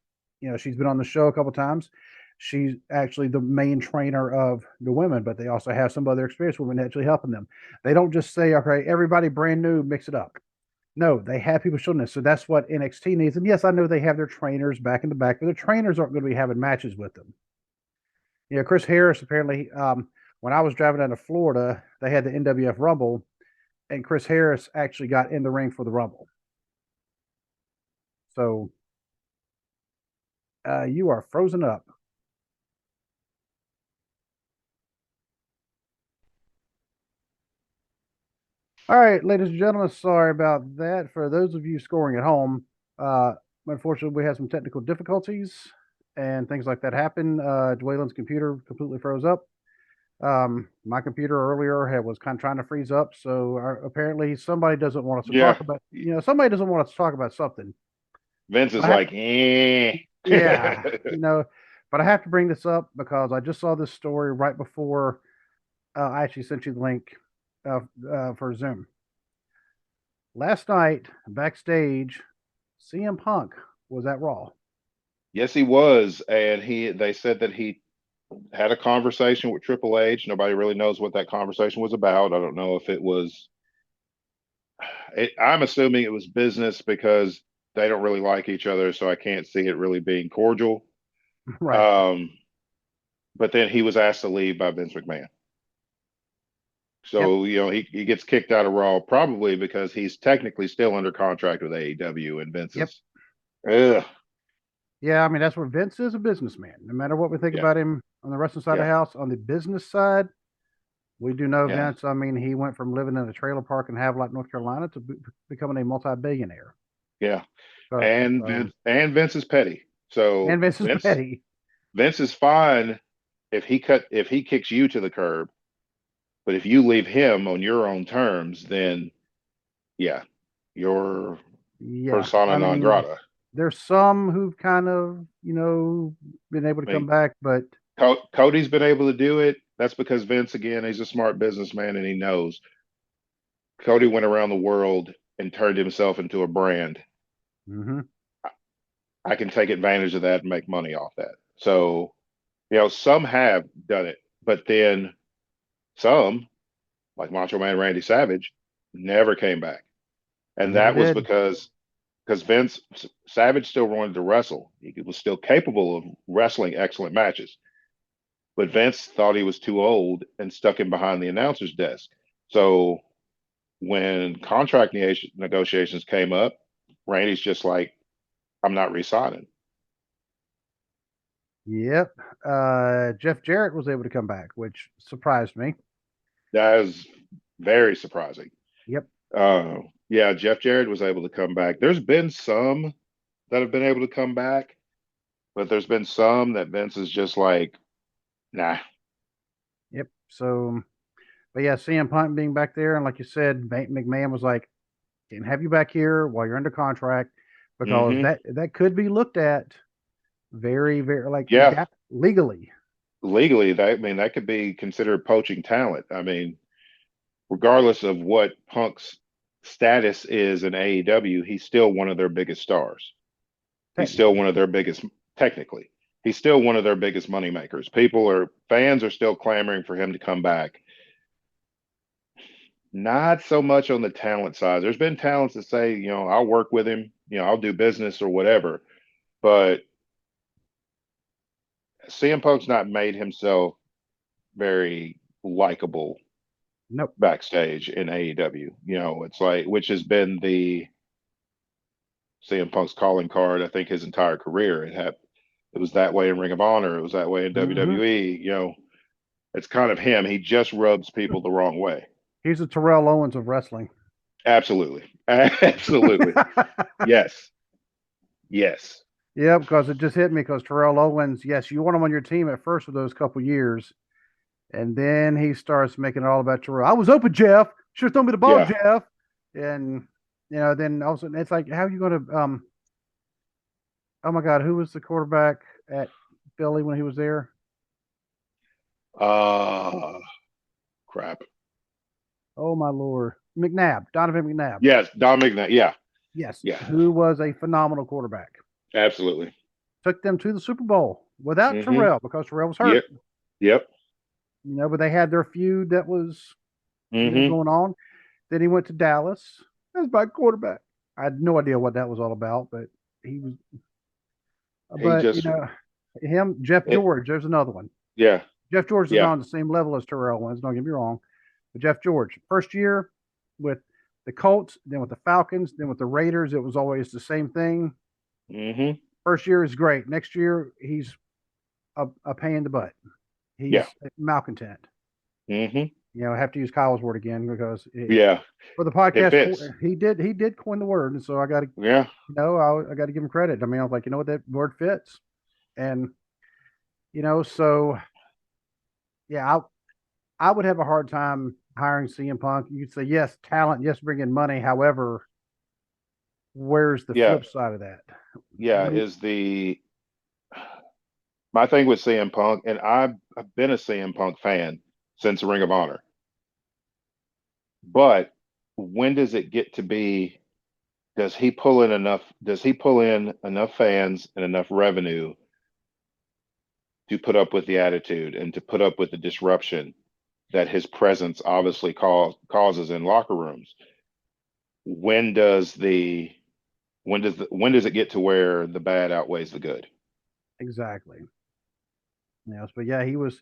Speaker 1: she's been on the show a couple times. She's actually the main trainer of the women, but they also have some other experienced women actually helping them. They don't just say, okay, everybody brand new, mix it up. No, they have people showing this. So that's what NXT needs. And yes, I know they have their trainers back in the back, but the trainers aren't going to be having matches with them. Chris Harris apparently, when I was driving down to Florida, they had the NWF Rumble, and Chris Harris actually got in the ring for the Rumble. So you are frozen up. All right, ladies and gentlemen, sorry about that. For those of you scoring at home, uh, unfortunately, we had some technical difficulties and things like that happen. Dwaylen's computer completely froze up. My computer earlier was kind of trying to freeze up, so apparently somebody doesn't want us to
Speaker 2: Yeah.
Speaker 1: talk about. Somebody doesn't want us to talk about something.
Speaker 2: Vince is
Speaker 1: But
Speaker 2: like, eh.
Speaker 1: yeah, but I have to bring this up because I just saw this story right before I actually sent you the link for Zoom. Last night, backstage, CM Punk was at Raw.
Speaker 2: Yes, he was, and they said that he had a conversation with Triple H. Nobody really knows what that conversation was about. I don't know if it was. I'm assuming it was business because they don't really like each other, so I can't see it really being cordial.
Speaker 1: Right.
Speaker 2: Um, but then he was asked to leave by Vince McMahon.
Speaker 1: Yep.
Speaker 2: So, he gets kicked out of Raw probably because he's technically still under contract with AEW and Vince
Speaker 1: Yep.
Speaker 2: is, ugh,
Speaker 1: Yeah, I mean that's where Vince is a businessman. No matter what we think
Speaker 2: yeah,
Speaker 1: about him on the wrestling side of the
Speaker 2: yeah,
Speaker 1: house, on the business side, we do know
Speaker 2: yeah.
Speaker 1: Vince. I mean, he went from living in a trailer park in Havelock, North Carolina, to becoming a multi-billionaire.
Speaker 2: Yeah. And
Speaker 1: So,
Speaker 2: Vince is petty. So
Speaker 1: and Vince is petty.
Speaker 2: Vince is fine if he kicks you to the curb, but if you leave him on your own terms, then yeah, you're
Speaker 1: Yeah,
Speaker 2: persona
Speaker 1: I
Speaker 2: non
Speaker 1: mean,
Speaker 2: grata.
Speaker 1: there's some who've kind of, been able to
Speaker 2: I
Speaker 1: come
Speaker 2: mean,
Speaker 1: back, but
Speaker 2: Cody's been able to do it. That's because Vince, again, he's a smart businessman and he knows. Cody went around the world and turned himself into a brand.
Speaker 1: mhm,
Speaker 2: I can take advantage of that and make money off that. So, some have done it, but then some, like Macho Man Randy Savage, never came back. And
Speaker 1: never
Speaker 2: that was
Speaker 1: did.
Speaker 2: because Vince Savage still wanted to wrestle. He was still capable of wrestling excellent matches. But Vince thought he was too old and stuck him behind the announcer's desk. So when contract negotiations came up, Randy's just like, I'm not resigning.
Speaker 1: Yep. Jeff Jarrett was able to come back, which surprised me.
Speaker 2: That is very surprising.
Speaker 1: Yep.
Speaker 2: Uh, yeah, Jeff Jarrett was able to come back. There's been some that have been able to come back, but there's been some that Vince is just like, nah.
Speaker 1: Yep. So, but yeah, CM Punk being back there, and like you said, McMahon was like, "Can't have you back here while you're under contract," because
Speaker 2: Hmm.
Speaker 1: that could be looked at very, very like
Speaker 2: Yeah,
Speaker 1: that legally.
Speaker 2: legally, that could be considered poaching talent. I mean, regardless of what Punk's status is in AEW, he's still one of their biggest stars. He's still
Speaker 1: Technically.
Speaker 2: one of their biggest, technically. He's still one of their biggest moneymakers. Fans are still clamoring for him to come back. Not so much on the talent side. There's been talents that say, I'll work with him, I'll do business or whatever. But CM Punk's not made himself very likable
Speaker 1: Nope.
Speaker 2: backstage in AEW. It's like, which has been the CM Punk's calling card, I think, his entire career. It was that way in Ring of Honor. It was that way in
Speaker 1: Hmm.
Speaker 2: WWE. It's kind of him. He just rubs people the wrong way.
Speaker 1: He's the Terrell Owens of wrestling.
Speaker 2: Absolutely. Absolutely. Yes. Yes.
Speaker 1: Yeah, because it just hit me because Terrell Owens, yes, you want him on your team at first for those couple years, and then he starts making it all about Terrell. I was open, Jeff. Should have thrown me the ball,
Speaker 2: Yeah.
Speaker 1: Jeff. And then all of a sudden it's like, how are you going to oh my God, who was the quarterback at Philly when he was there?
Speaker 2: Uh Crap.
Speaker 1: Oh my Lord, McNabb, Donovan McNabb.
Speaker 2: Yes, Don McNabb. Yeah.
Speaker 1: Yes,
Speaker 2: Yeah.
Speaker 1: who was a phenomenal quarterback.
Speaker 2: Absolutely.
Speaker 1: Took them to the Super Bowl without
Speaker 2: Mm-hmm.
Speaker 1: Terrell because Terrell was hurt.
Speaker 2: Yep. Yep.
Speaker 1: But they had their feud that was
Speaker 2: Mm-hmm.
Speaker 1: going on. Then he went to Dallas as my quarterback. I had no idea what that was all about, but he was.
Speaker 2: He
Speaker 1: But
Speaker 2: just
Speaker 1: him, Jeff
Speaker 2: it,
Speaker 1: George. There's another one.
Speaker 2: yeah.
Speaker 1: Jeff George is not
Speaker 2: Yeah.
Speaker 1: on the same level as Terrell Owens. Don't get me wrong, but Jeff George, first year with the Colts, then with the Falcons, then with the Raiders, it was always the same thing.
Speaker 2: Mm-hmm.
Speaker 1: First year is great. Next year, he's a pain in the butt.
Speaker 2: Yeah.
Speaker 1: He's malcontent.
Speaker 2: Mm-hmm.
Speaker 1: I have to use Kyle's word again because
Speaker 2: Yeah.
Speaker 1: for the
Speaker 2: It
Speaker 1: podcast,
Speaker 2: fits.
Speaker 1: he did coin the word, and so I got to
Speaker 2: Yeah.
Speaker 1: I got to give him credit. I mean, I was like, what, that word fits, and so yeah, I would have a hard time hiring CM Punk. You'd say yes, talent, yes, bring in money. However, where's the
Speaker 2: Yeah.
Speaker 1: flip side of that?
Speaker 2: Yeah.
Speaker 1: What do you,
Speaker 2: Is the my thing with CM Punk, and I've been a CM Punk fan since Ring of Honor. But when does it get to be, does he pull in enough fans and enough revenue to put up with the attitude and to put up with the disruption that his presence obviously causes in locker rooms? When does the when does it get to where the bad outweighs the good?
Speaker 1: exactly? Yes, but yeah, he was.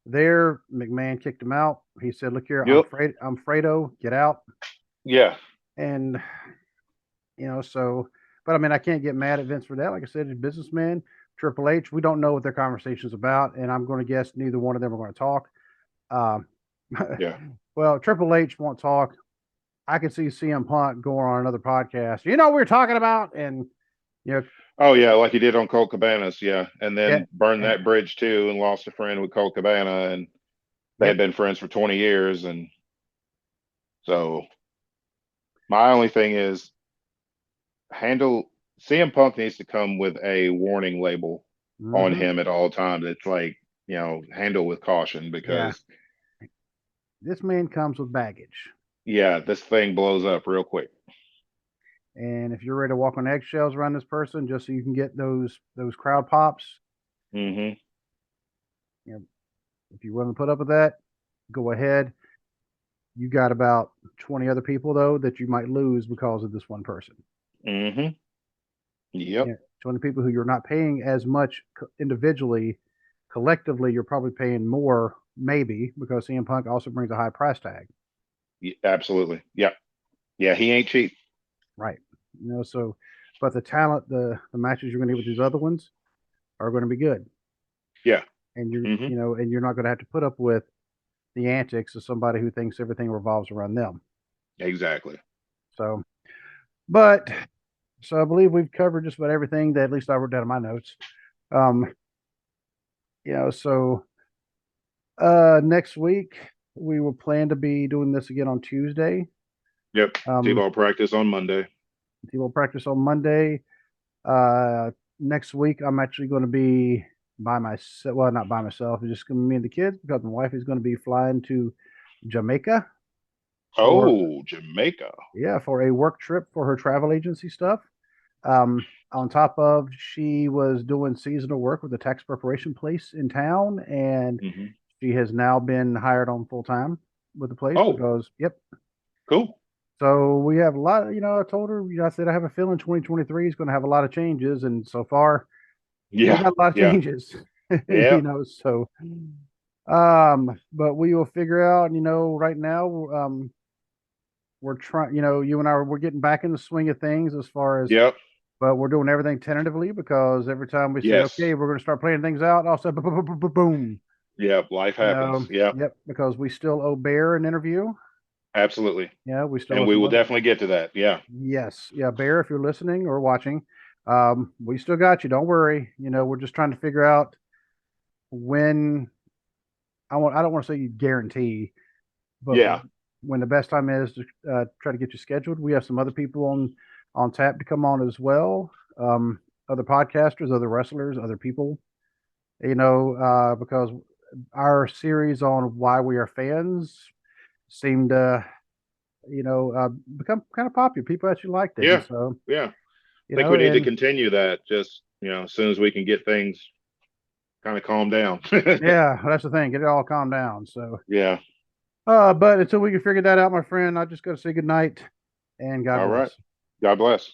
Speaker 1: there. McMahon kicked him out. He said, "Look here,
Speaker 2: Yep.
Speaker 1: I'm Fredo. Get out."
Speaker 2: Yeah.
Speaker 1: And so, but I mean, I can't get mad at Vince for that. Like I said, he's a businessman. Triple H, we don't know what their conversation's about, and I'm going to guess neither one of them are going to talk. Um,
Speaker 2: Yeah.
Speaker 1: well, Triple H won't talk. I can see CM Punk going on another podcast. You know what we're talking about, and you know,
Speaker 2: Oh yeah, like he did on Colt Cabanas, yeah, and
Speaker 1: yeah,
Speaker 2: then burned
Speaker 1: and
Speaker 2: that bridge too, and lost a friend with Colt Cabana, and they had
Speaker 1: yep.
Speaker 2: been friends for 20 years, and so my only thing is handle CM Punk needs to come with a warning label on
Speaker 1: Mm-hmm.
Speaker 2: him at all times. It's like, handle with caution
Speaker 1: Yeah,
Speaker 2: because
Speaker 1: this man comes with baggage,
Speaker 2: yeah, this thing blows up real quick.
Speaker 1: and if you're ready to walk on eggshells around this person just so you can get those crowd pops,
Speaker 2: Hmm.
Speaker 1: you know, if you're willing to put up with that, go ahead. You got about 20 other people though that you might lose because of this one person.
Speaker 2: Hmm. Yep.
Speaker 1: 20 people who you're not paying as much individually. Collectively, you're probably paying more, maybe, because CM Punk also brings a high price tag.
Speaker 2: Absolutely. Yep. Yeah, he ain't cheap.
Speaker 1: Right. So, but the talent, the matches you're going to get with these other ones are going to be good.
Speaker 2: Yeah.
Speaker 1: And you're,
Speaker 2: Hmm.
Speaker 1: and you're not going to have to put up with the antics of somebody who thinks everything revolves around them.
Speaker 2: Exactly.
Speaker 1: So, but so I believe we've covered just about everything that at least I wrote down in my notes. Um, so next week we will plan to be doing this again on Tuesday.
Speaker 2: Yep.
Speaker 1: Um,
Speaker 2: T-ball practice on Monday.
Speaker 1: we'll practice on Monday. Uh, Next week I'm actually going to be by myself. Well, not by myself. It's just going to be me and the kids because my wife is going to be flying to Jamaica for
Speaker 2: Oh, Jamaica.
Speaker 1: for a work trip for her travel agency stuff. On top of she was doing seasonal work with a tax preparation place in town, and
Speaker 2: Hmm.
Speaker 1: she has now been hired on full time with the place
Speaker 2: Oh,
Speaker 1: because yep.
Speaker 2: cool.
Speaker 1: So we have a lot. I told her, I said I have a feeling 2023 is going to have a lot of changes, and so far we
Speaker 2: Yeah.
Speaker 1: got a lot of
Speaker 2: Yeah.
Speaker 1: changes.
Speaker 2: Yeah.
Speaker 1: So but we will figure out. Right now, we're trying. You and I we're getting back in the swing of things as far as,
Speaker 2: Yep.
Speaker 1: but we're doing everything tentatively because every time we say,
Speaker 2: Yes.
Speaker 1: okay, we're going to start playing things out, I'll say, boom.
Speaker 2: Yep. Life happens. Yep.
Speaker 1: Yep, because we still owe Bear an interview.
Speaker 2: Absolutely.
Speaker 1: Yeah, we still
Speaker 2: And
Speaker 1: owe
Speaker 2: we
Speaker 1: some
Speaker 2: will
Speaker 1: other.
Speaker 2: definitely get to that. Yeah.
Speaker 1: Yes, yeah, Bear, if you're listening or watching, we still got you. Don't worry. We're just trying to figure out when. I don't want to say you guarantee, but
Speaker 2: Yeah.
Speaker 1: when the best time is to try to get you scheduled. We have some other people on tap to come on as well. Other podcasters, other wrestlers, other people. Because our series on why we are fans seemed to become kind of popular. People actually liked it, and
Speaker 2: Yeah.
Speaker 1: so
Speaker 2: Yeah. I think we need to
Speaker 1: and
Speaker 2: continue that just, as soon as we can get things kind of calmed down.
Speaker 1: yeah, that's the thing. Get it all calmed down. So,
Speaker 2: Yeah.
Speaker 1: but until we can figure that out, my friend, I just got to say good night and God
Speaker 2: All right.
Speaker 1: bless.
Speaker 2: God bless.